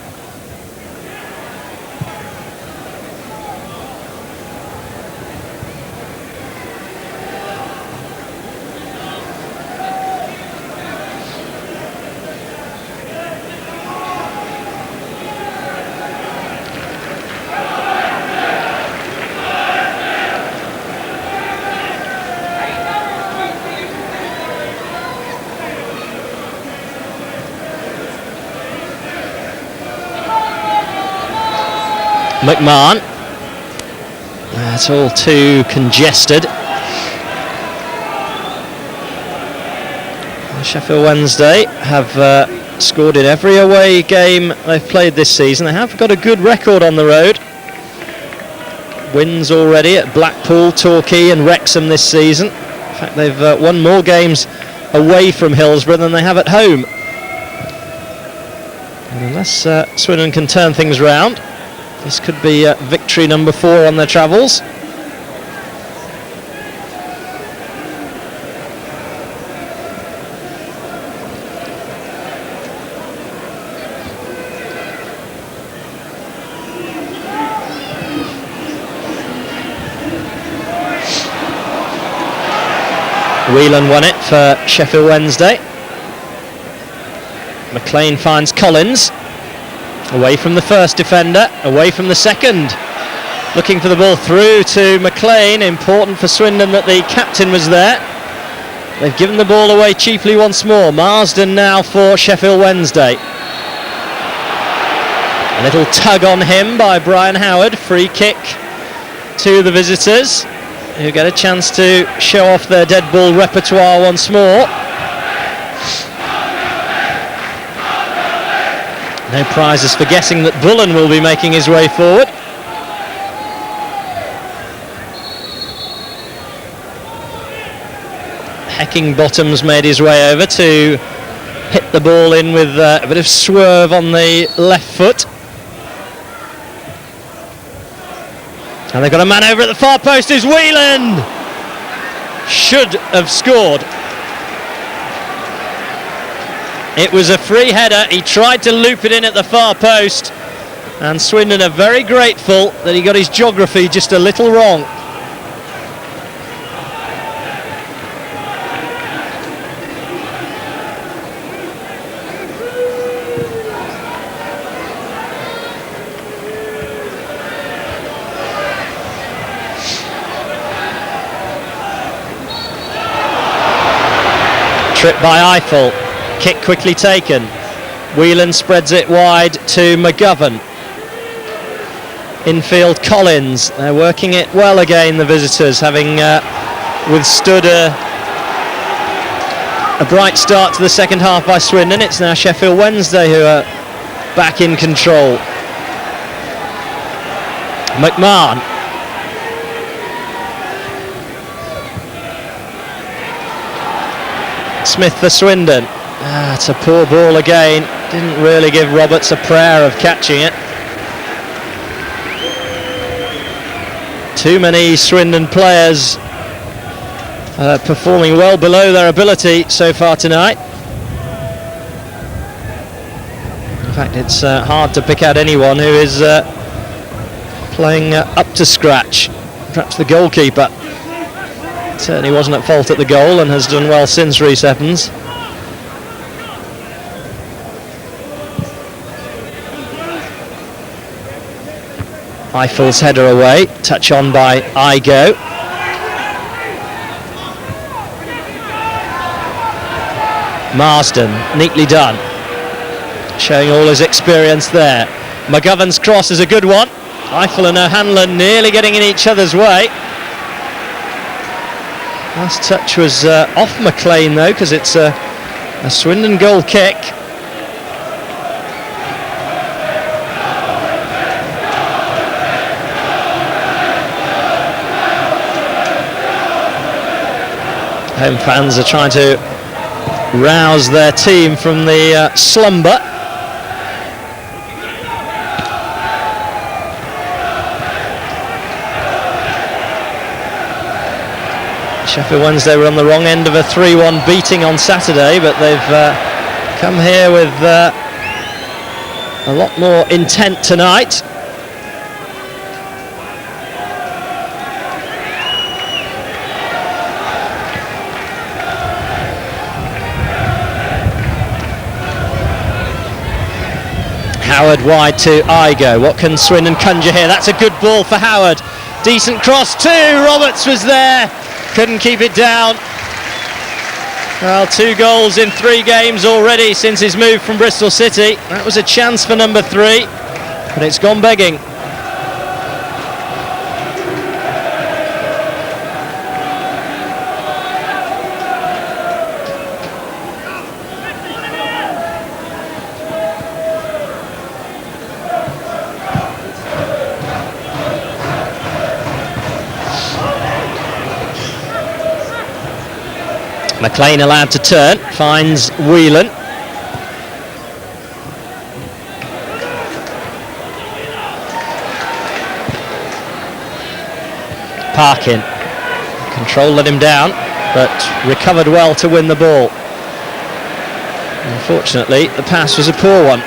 McMahon. That's all too congested. Sheffield Wednesday have scored in every away game they've played this season. They have got a good record on the road. Wins already at Blackpool, Torquay and Wrexham this season. In fact, they've won more games away from Hillsborough than they have at home. And unless Swindon can turn things round, this could be victory number 4 on their travels. Whelan won it for Sheffield Wednesday. McLean finds Collins. Away from the first defender, away from the second. Looking for the ball through to McLean. Important for Swindon that the captain was there. They've given the ball away cheaply once more. Marsden now for Sheffield Wednesday. A little tug on him by Brian Howard. Free kick to the visitors, who get a chance to show off their dead ball repertoire once more. No prizes for guessing that Bullen will be making his way forward. Heckingbottom's made his way over to hit the ball in with a bit of swerve on the left foot. And they've got a man over at the far post. Is Whelan! Should have scored. It was a free header. He tried to loop it in at the far post, and Swindon are very grateful that he got his geography just a little wrong. Trip by Eiffel. Kick quickly taken. Whelan spreads it wide to McGovern. Infield Collins. They're working it well again, the visitors, having withstood a bright start to the second half by Swindon. It's now Sheffield Wednesday who are back in control. McMahon. Smith for Swindon. It's a poor ball again. Didn't really give Roberts a prayer of catching it. Too many Swindon players performing well below their ability so far tonight. In fact, it's hard to pick out anyone who is playing up to scratch. Perhaps the goalkeeper certainly wasn't at fault at the goal and has done well since, Rhys Evans. Eiffel's header away, touch on by Igo. Marsden, neatly done, showing all his experience there. McGovern's cross is a good one. Eiffel and O'Hanlon nearly getting in each other's way. Last touch was off McLean though, because it's a Swindon goal kick. Home fans are trying to rouse their team from the slumber. Sheffield Wednesday were on the wrong end of a 3-1 beating on Saturday, but they've come here with a lot more intent tonight. Howard wide to Igo. What can Swindon conjure here? That's a good ball for Howard. Decent cross too. Roberts was there. Couldn't keep it down. Well, 2 goals in 3 games already since his move from Bristol City. That was a chance for number 3, but it's gone begging. McLean allowed to turn, finds Whelan. Parkin. Control let him down, but recovered well to win the ball. Unfortunately, the pass was a poor one.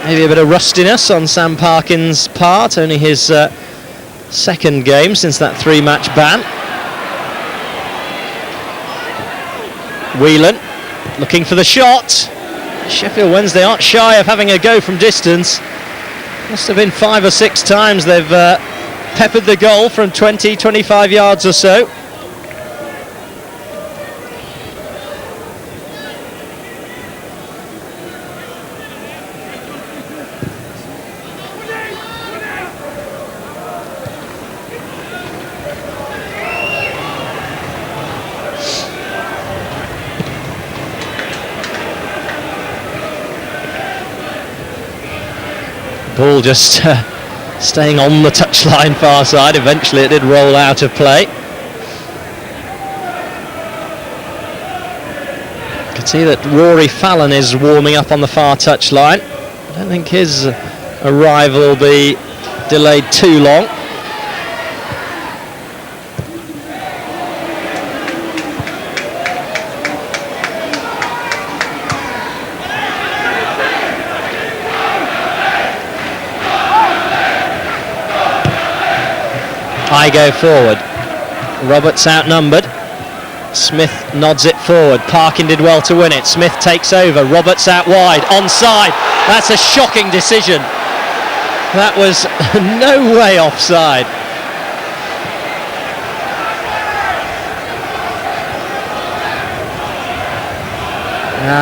Maybe a bit of rustiness on Sam Parkin's part, only his second game since that 3-match ban. Whelan looking for the shot. Sheffield Wednesday aren't shy of having a go from distance. Must have been 5 or 6 times they've peppered the goal from 20-25 yards or so. Ball just staying on the touchline far side. Eventually it did roll out of play. You can see that Rory Fallon is warming up on the far touchline. I don't think his arrival will be delayed too long. I go forward. Roberts outnumbered. Smith nods it forward. Parkin did well to win it. Smith takes over. Roberts out wide. Onside. That's a shocking decision. That was no way offside.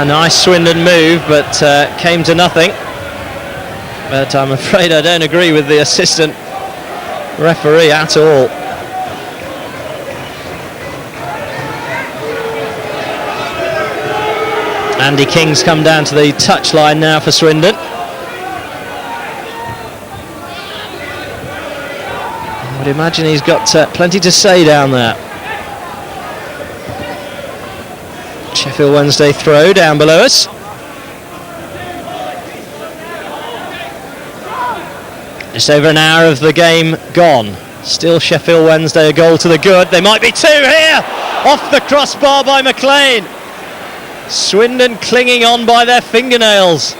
Nice Swindon move, but came to nothing. But I'm afraid I don't agree with the assistant referee at all. Andy King's come down to the touchline now for Swindon. I would imagine he's got plenty to say down there. Sheffield Wednesday throw down below us. Just over an hour of the game gone. Still Sheffield Wednesday a goal to the good. They might be 2 here. Off the crossbar by McLean. Swindon clinging on by their fingernails.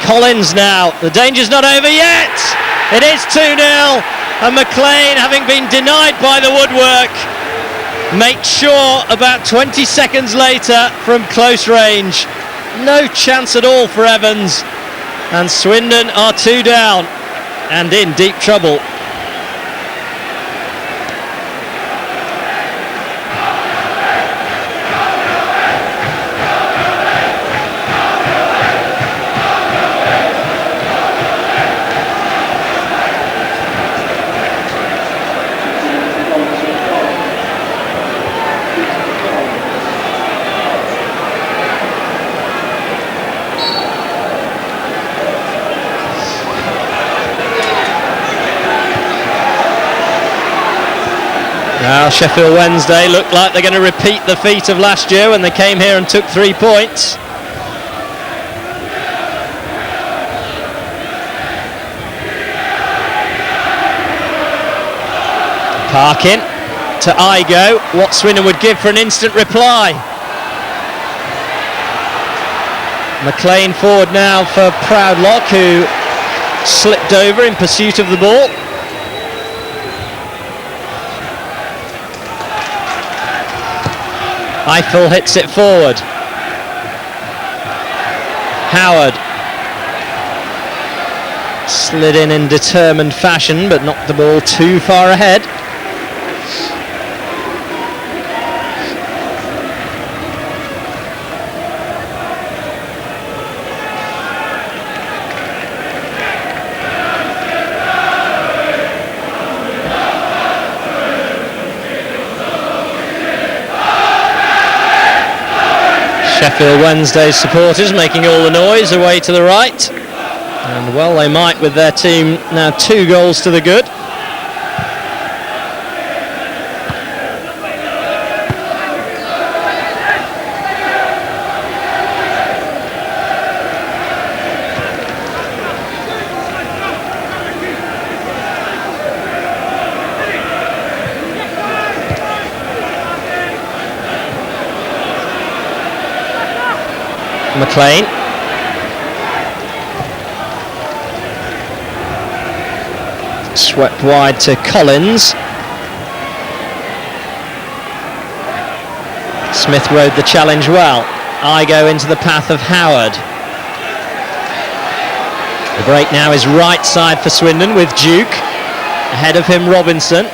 Collins now. The danger's not over yet. It is 2-0. And McLean, having been denied by the woodwork, makes sure about 20 seconds later from close range. No chance at all for Evans. And Swindon are 2 down and in deep trouble. Well, Sheffield Wednesday look like they're going to repeat the feat of last year when they came here and took 3 points. Parkin to Igo, what Swindon would give for an instant reply. McLean forward now for Proudlock, who slipped over in pursuit of the ball. Eiffel hits it forward. Howard slid in determined fashion, but knocked the ball too far ahead. Sheffield Wednesday supporters making all the noise away to the right, and well they might with their team now 2 goals to the good. McLean. Swept wide to Collins. Smith rode the challenge well. Igo into the path of Howard. The break now is right side for Swindon with Duke. Ahead of him Robinson.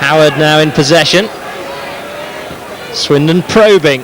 Howard now in possession. Swindon probing.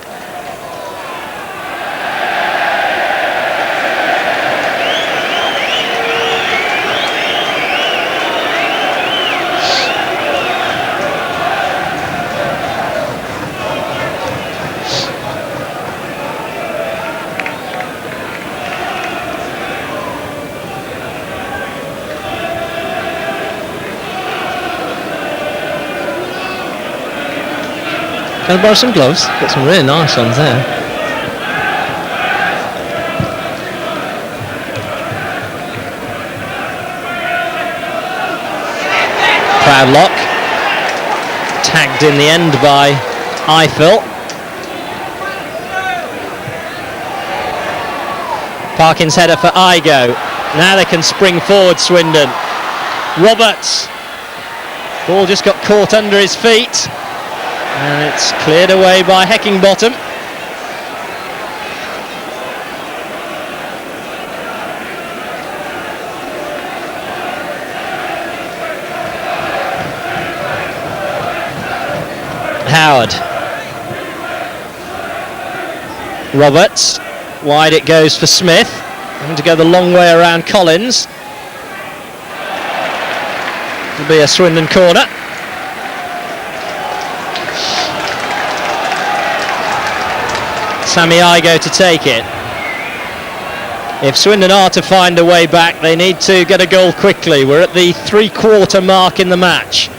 Can I borrow some gloves? Got some really nice ones there. Proudlock. Tagged in the end by Eiffel. Parkin's header for Igo. Now they can spring forward, Swindon. Roberts. Ball just got caught under his feet. And it's cleared away by Heckingbottom. Howard. Roberts. Wide it goes for Smith. Having to go the long way around Collins. It'll be a Swindon corner. Sammy Igo to take it. If Swindon are to find a way back, they need to get a goal quickly. We're at the 3/4 mark in the match.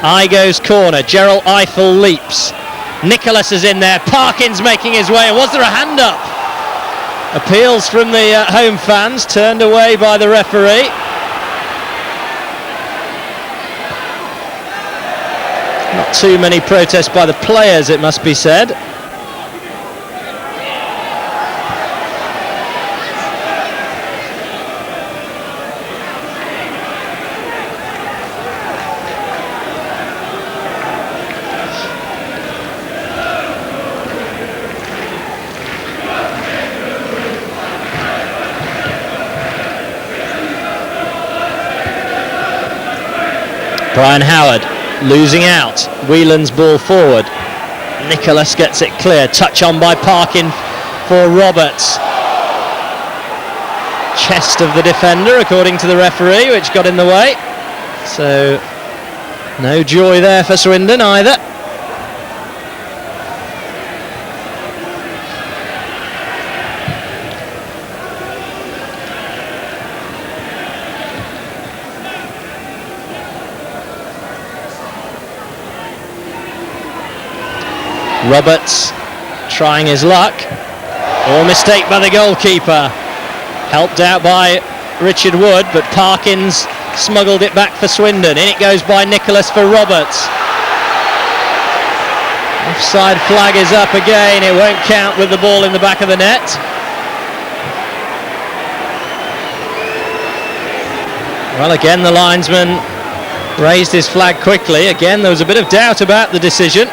Igo's corner. Gerald Eiffel leaps. Nicholas is in there. Parkin's making his way. Was there a hand up? Appeals from the home fans, turned away by the referee. Not too many protests by the players, it must be said. Brian Howard losing out. Whelan's ball forward. Nicholas gets it clear. Touch on by Parkin for Roberts. Chest of the defender according to the referee, which got in the way. So no joy there for Swindon either. Roberts trying his luck. Or mistake by the goalkeeper. Helped out by Richard Wood, but Parkins smuggled it back for Swindon. In it goes by Nicholas for Roberts. Offside flag is up again. It won't count with the ball in the back of the net. Well, again, the linesman raised his flag quickly. Again, there was a bit of doubt about the decision.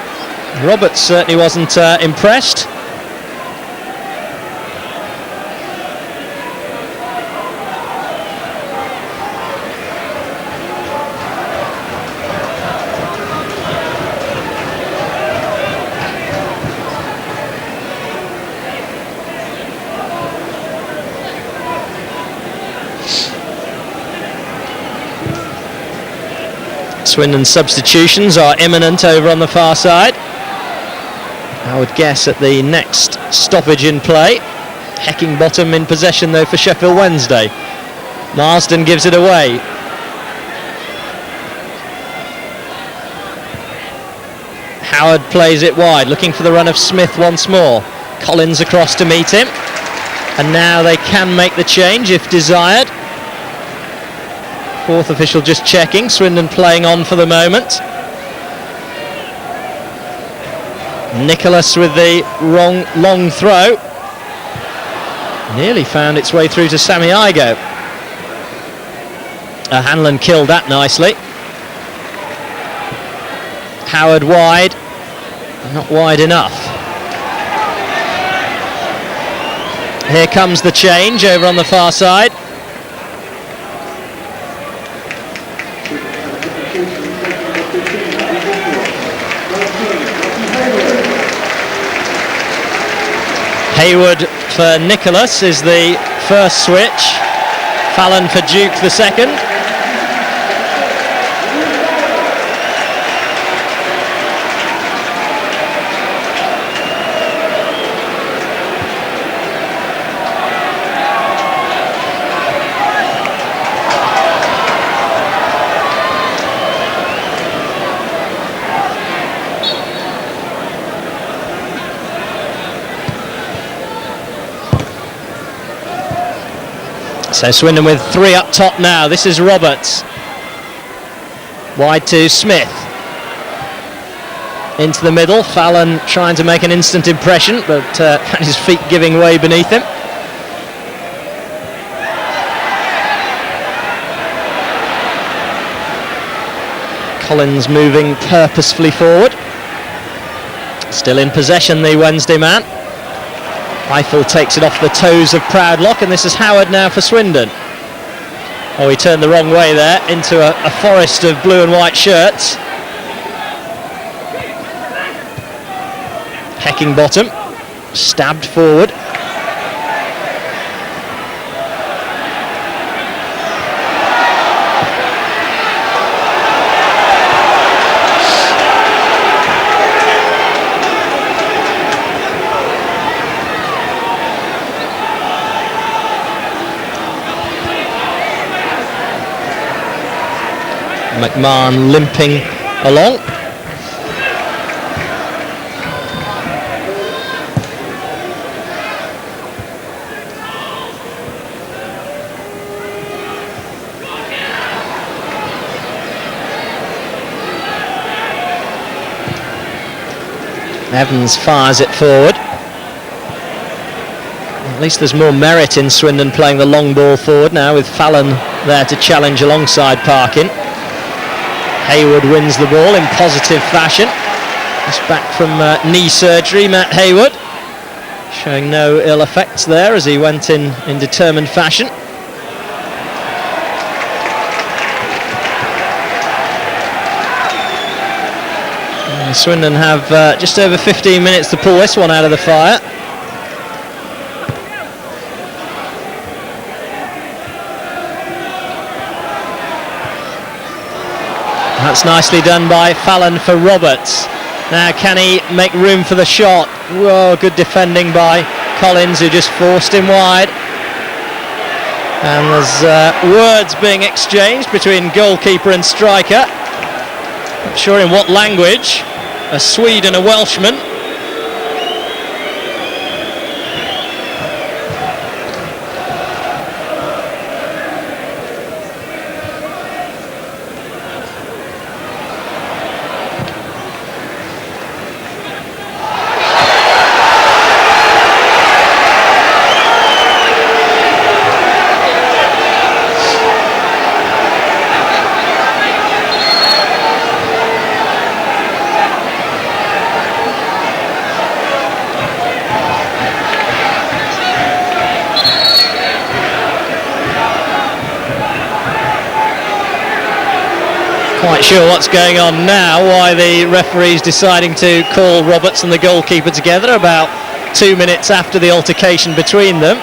Roberts certainly wasn't impressed. Swindon's substitutions are imminent over on the far side. I would guess at the next stoppage in play. Heckingbottom in possession though for Sheffield Wednesday. Marsden gives it away. Howard plays it wide, looking for the run of Smith once more. Collins across to meet him. And now they can make the change if desired. Fourth official just checking. Swindon playing on for the moment. Nicholas with the long throw. Nearly found its way through to Sammy Igo. Hanlon killed that nicely. Howard wide. Not wide enough. Here comes the change over on the far side. Hayward for Nicholas is the first switch. Fallon for Duke the second. So Swindon with three up top now. This is Roberts. Wide to Smith. Into the middle. Fallon trying to make an instant impression, but had his feet giving way beneath him. Collins moving purposefully forward. Still in possession, the Wednesday man. Eiffel takes it off the toes of Proudlock, and this is Howard now for Swindon. Oh, he turned the wrong way there into a forest of blue and white shirts. Heckingbottom stabbed forward. McMahon limping along. Evans fires it forward. At least there's more merit in Swindon playing the long ball forward now, with Fallon there to challenge alongside Parkin. Hayward wins the ball in positive fashion. Just back from knee surgery, Matt Hayward, showing no ill effects there as he went in determined fashion. And Swindon have just over 15 minutes to pull this one out of the fire. That's nicely done by Fallon for Roberts. Now can he make room for the shot? Whoa, good defending by Collins, who just forced him wide. And there's words being exchanged between goalkeeper and striker. Not sure in what language. A Swede and a Welshman. Quite sure what's going on now, why the referee's deciding to call Roberts and the goalkeeper together about 2 minutes after the altercation between them.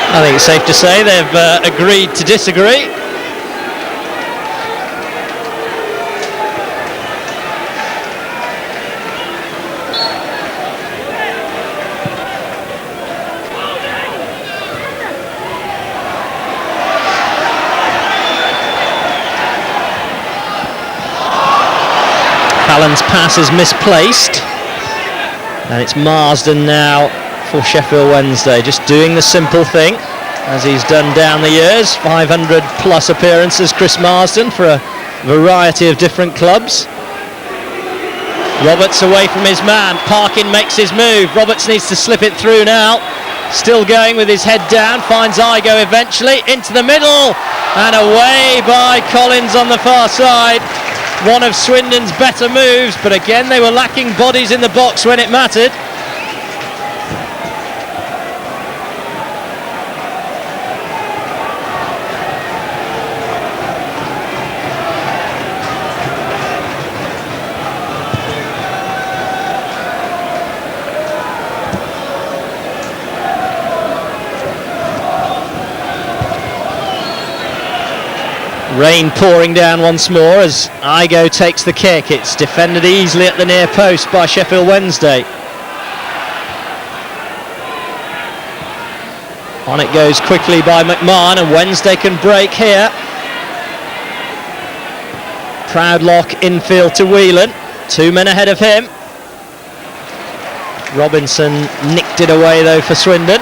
I think it's safe to say they've agreed to disagree. Allen's pass is misplaced, and it's Marsden now for Sheffield Wednesday, just doing the simple thing as he's done down the years. 500 plus appearances, Chris Marsden, for a variety of different clubs. Roberts away from his man, Parkin makes his move, Roberts needs to slip it through now, still going with his head down, finds Igo eventually, into the middle, and away by Collins on the far side. One of Swindon's better moves, but again they were lacking bodies in the box when it mattered. Rain pouring down once more as Igo takes the kick. It's defended easily at the near post by Sheffield Wednesday. On it goes quickly by McMahon, and Wednesday can break here. Proudlock infield to Whelan, 2 men ahead of him. Robinson nicked it away though for Swindon.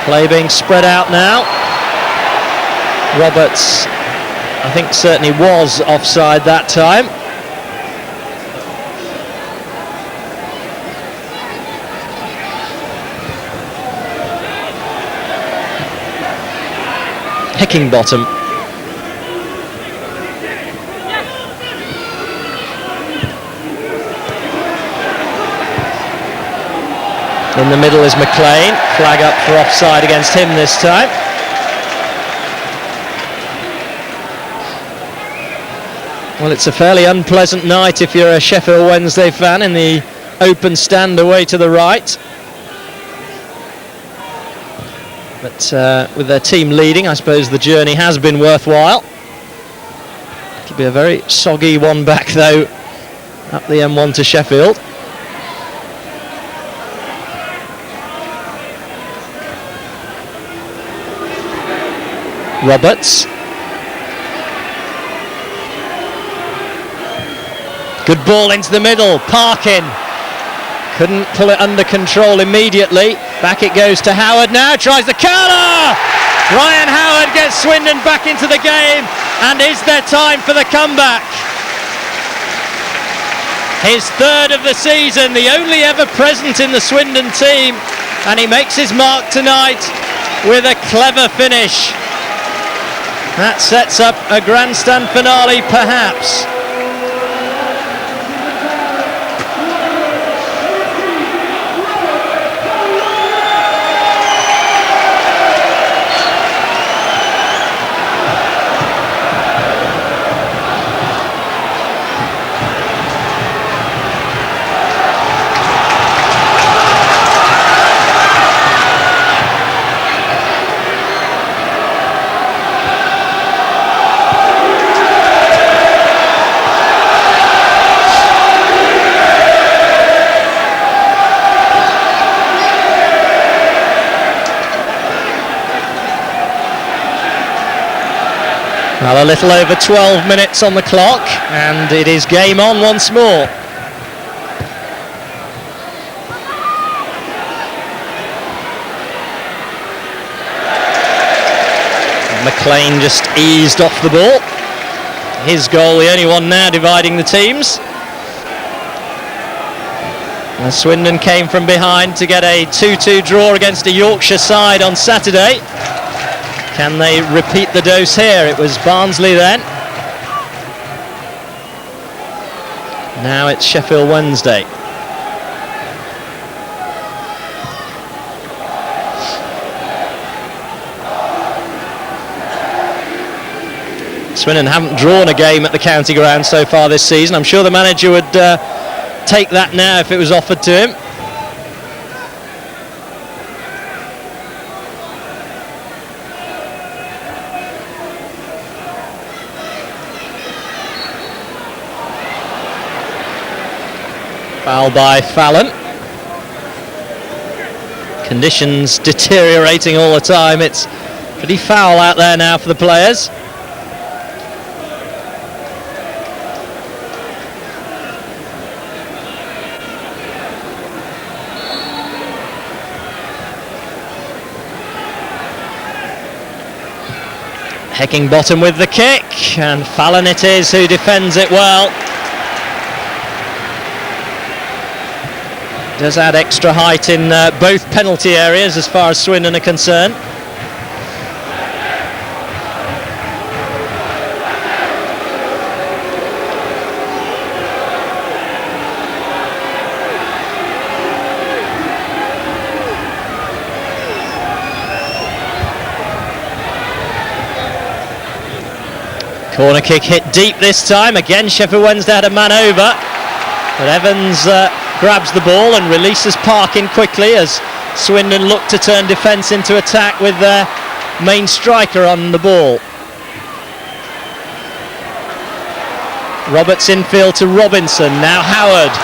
Play being spread out now. Roberts, I think, certainly was offside that time. Hickingbottom. In the middle is McLean. Flag up for offside against him this time. Well, it's a fairly unpleasant night if you're a Sheffield Wednesday fan in the open stand away to the right. But with their team leading, I suppose the journey has been worthwhile. It'll be a very soggy one back though, up the M1 to Sheffield. Roberts. Good ball into the middle, Parkin couldn't pull it under control immediately. Back it goes to Howard now, tries the counter! Ryan Howard gets Swindon back into the game, and is there time for the comeback? His third of the season, the only ever present in the Swindon team, and he makes his mark tonight with a clever finish. That sets up a grandstand finale perhaps. Well, a little over 12 minutes on the clock, and it is game on once more. McLean just eased off the ball. His goal, the only one now dividing the teams. And Swindon came from behind to get a 2-2 draw against a Yorkshire side on Saturday. Can they repeat the dose here? It was Barnsley then. Now it's Sheffield Wednesday. Swindon haven't drawn a game at the county ground so far this season. I'm sure the manager would take that now if it was offered to him. Foul by Fallon. Conditions deteriorating all the time. It's pretty foul out there now for the players. Heckingbottom with the kick, and Fallon it is who defends it well. Does add extra height in both penalty areas as far as Swindon are concerned. Corner kick hit deep this time. Again, Sheffield Wednesday had a man over, but Evans grabs the ball and releases Parkin quickly as Swindon look to turn defence into attack with their main striker on the ball. Roberts infield to Robinson, now Howard.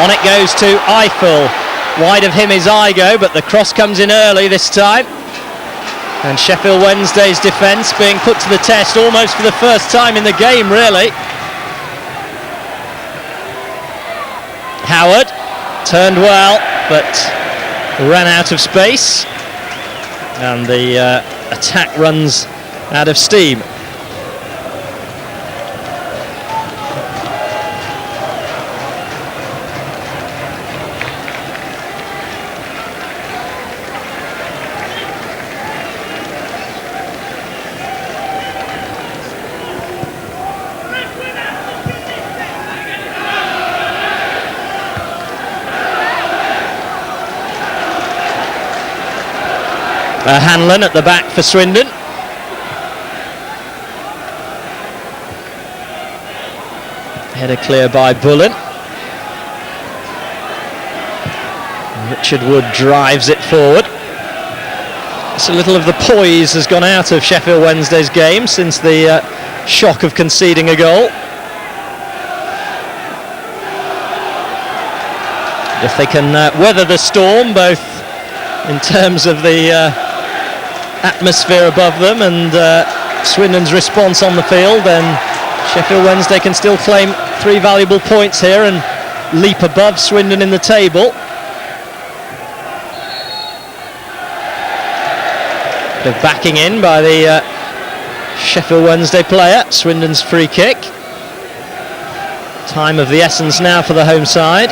On it goes to Eiffel. Wide of him is Igo, but the cross comes in early this time. And Sheffield Wednesday's defence being put to the test almost for the first time in the game, really. Howard turned well, but ran out of space. And the attack runs out of steam. Hanlon at the back for Swindon. Header clear by Bullen. Richard Wood drives it forward. So little of the poise has gone out of Sheffield Wednesday's game since the shock of conceding a goal. If they can weather the storm, both in terms of the atmosphere above them and Swindon's response on the field, then Sheffield Wednesday can still claim 3 valuable points here and leap above Swindon in the table. Bit of backing in by the Sheffield Wednesday player. Swindon's free kick. Time of the essence now for the home side.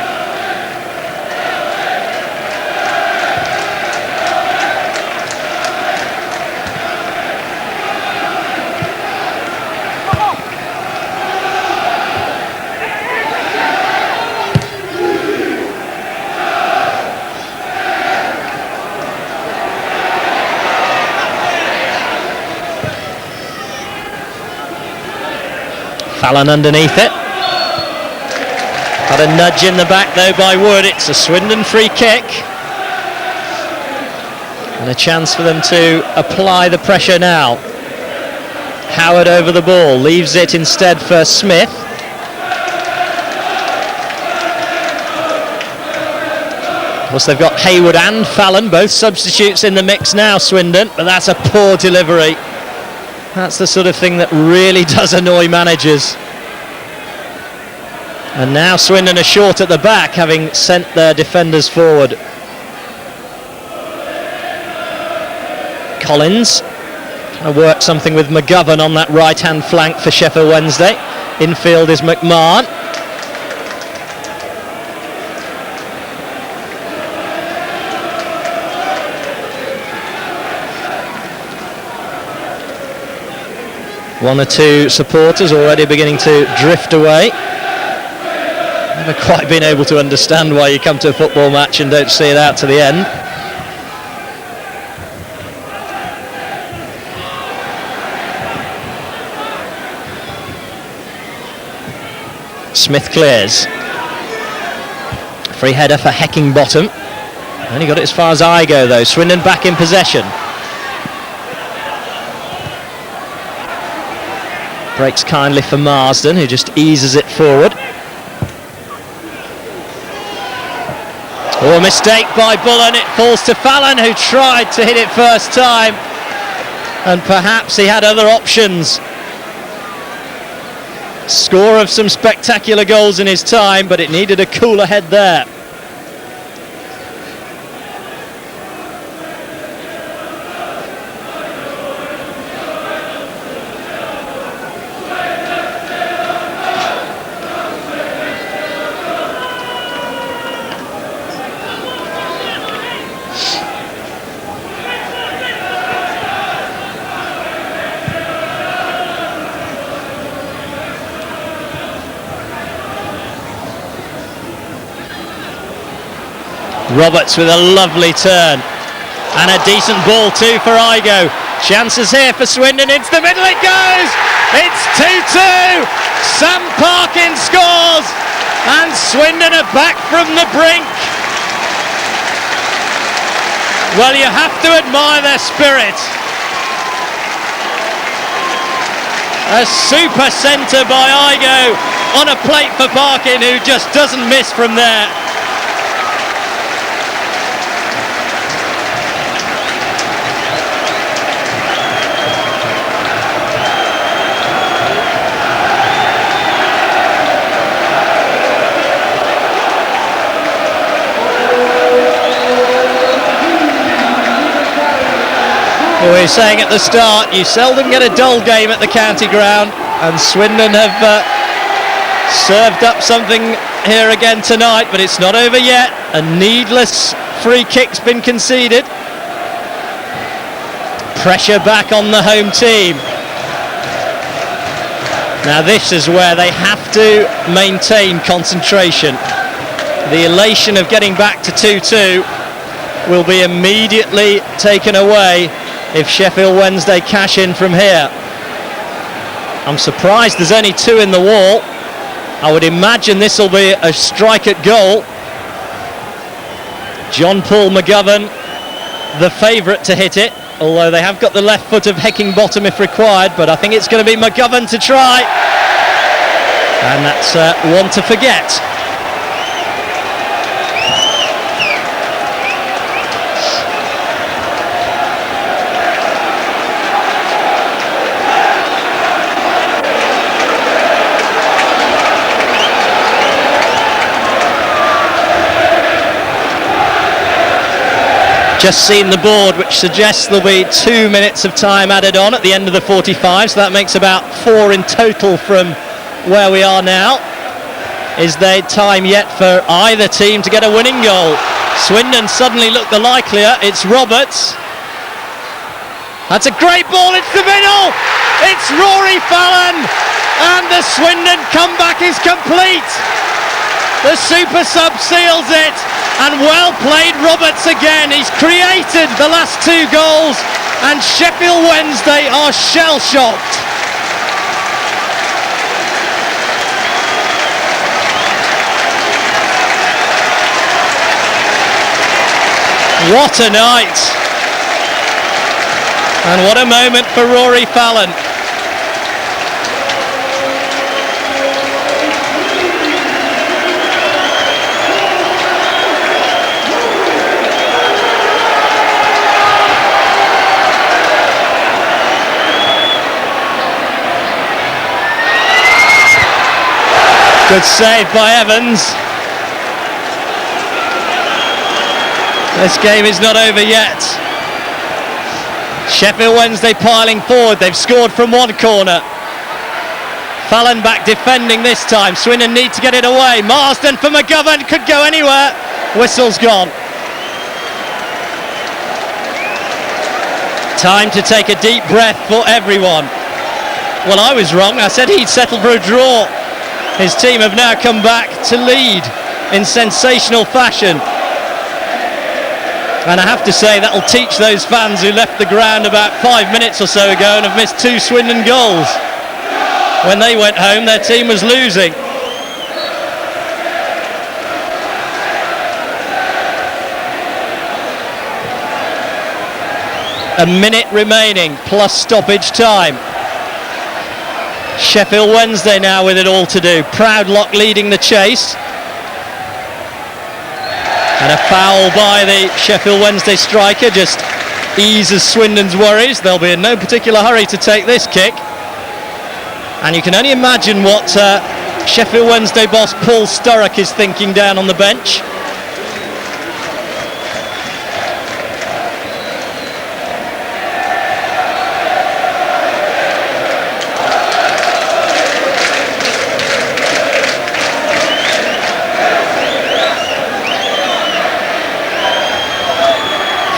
Fallon underneath it. Got a nudge in the back though by Wood. It's a Swindon free kick. And a chance for them to apply the pressure now. Howard over the ball, leaves it instead for Smith. Of course they've got Hayward and Fallon, both substitutes in the mix now, Swindon, but that's a poor delivery. That's the sort of thing that really does annoy managers. And now Swindon are short at the back, having sent their defenders forward. Collins trying to work something with McGovern on that right-hand flank for Sheffield Wednesday. Infield is McMahon. One or two supporters already beginning to drift away. Never quite been able to understand why you come to a football match and don't see it out to the end. Smith clears. Free header for Heckingbottom. Only got it as far as Igo though. Swindon back in possession. Breaks kindly for Marsden, who just eases it forward. Oh, a mistake by Bullen. It falls to Fallon, who tried to hit it first time. And perhaps he had other options. Score of some spectacular goals in his time, but it needed a cooler head there. Roberts with a lovely turn and a decent ball too for Igo. Chances here for Swindon. Into the middle it goes. It's 2-2. Sam Parkin scores and Swindon are back from the brink. Well, you have to admire their spirit. A super centre by Igo on a plate for Parkin, who just doesn't miss from there. We were saying at the start, you seldom get a dull game at the county ground, and Swindon have served up something here again tonight, but it's not over yet. A needless free kick's been conceded. Pressure back on the home team. Now this is where they have to maintain concentration. The elation of getting back to 2-2 will be immediately taken away if Sheffield Wednesday cash in from here. I'm surprised there's only two in the wall. I would imagine this will be a strike at goal. John Paul McGovern, the favourite to hit it, although they have got the left foot of Heckingbottom if required, but I think it's going to be McGovern to try. And that's one to forget. Just seen the board, which suggests there'll be 2 minutes of time added on at the end of the 45, so that makes about 4 in total from where we are now. Is there time yet for either team to get a winning goal? Swindon suddenly look the likelier. It's Roberts. That's a great ball into the middle. It's Rory Fallon, and the Swindon comeback is complete. The super sub seals it. And well played Roberts again. He's created the last 2 goals, and Sheffield Wednesday are shell-shocked. What a night. And what a moment for Rory Fallon. Good save by Evans. This game is not over yet. Sheffield Wednesday piling forward. They've scored from one corner. Fallon back defending this time. Swindon need to get it away. Marsden for McGovern. Could go anywhere. Whistle's gone. Time to take a deep breath for everyone. Well, I was wrong. I said he'd settled for a draw. His team have now come back to lead in sensational fashion. And I have to say, that'll teach those fans who left the ground about 5 minutes or so ago and have missed 2 Swindon goals. When they went home, their team was losing. A minute remaining, plus stoppage time. Sheffield Wednesday now with it all to do. Proudlock leading the chase. And a foul by the Sheffield Wednesday striker just eases Swindon's worries. They'll be in no particular hurry to take this kick. And you can only imagine what Sheffield Wednesday boss Paul Sturrock is thinking down on the bench.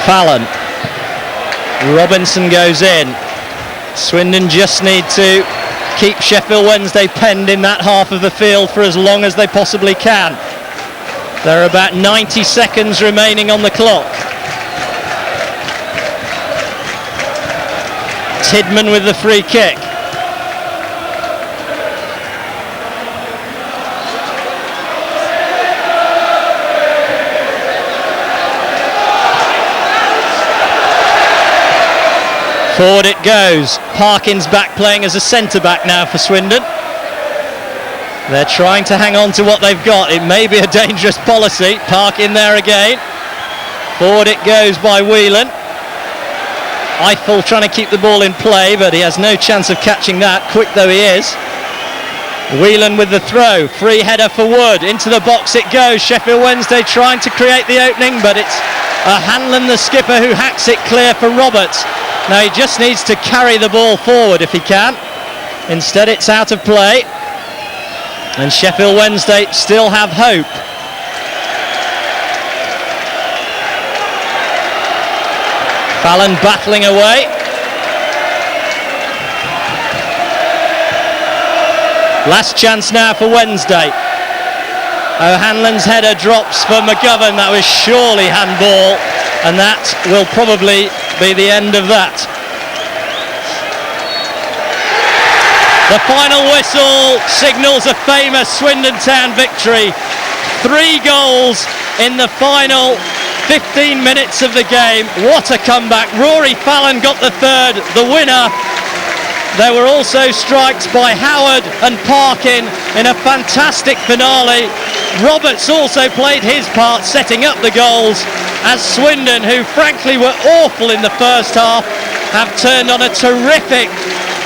Fallon. Robinson goes in. Swindon just need to keep Sheffield Wednesday penned in that half of the field for as long as they possibly can. There are about 90 seconds remaining on the clock. Tidman with the free kick. Forward it goes. Parkin's back playing as a centre-back now for Swindon. They're trying to hang on to what they've got. It may be a dangerous policy. Parkin there again. Forward it goes by Whelan. Eiffel trying to keep the ball in play, but he has no chance of catching that, quick though he is. Whelan with the throw. Free header for Wood. Into the box it goes. Sheffield Wednesday trying to create the opening, but it's Hanlon, the skipper, who hacks it clear for Roberts. Now he just needs to carry the ball forward if he can. Instead it's out of play. And Sheffield Wednesday still have hope. Fallon battling away. Last chance now for Wednesday. O'Hanlon's header drops for McGovern. That was surely handball, and that will probably be the end of that. The final whistle signals a famous Swindon Town victory. 3 goals in the final 15 minutes of the game. What a comeback. Rory Fallon got the third, the winner. There were also strikes by Howard and Parkin in a fantastic finale. Roberts also played his part, setting up the goals, as Swindon, who frankly were awful in the first half, have turned on a terrific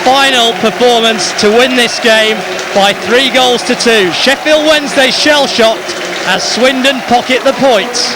final performance to win this game by 3 goals to 2. Sheffield Wednesday shell-shocked as Swindon pocket the points.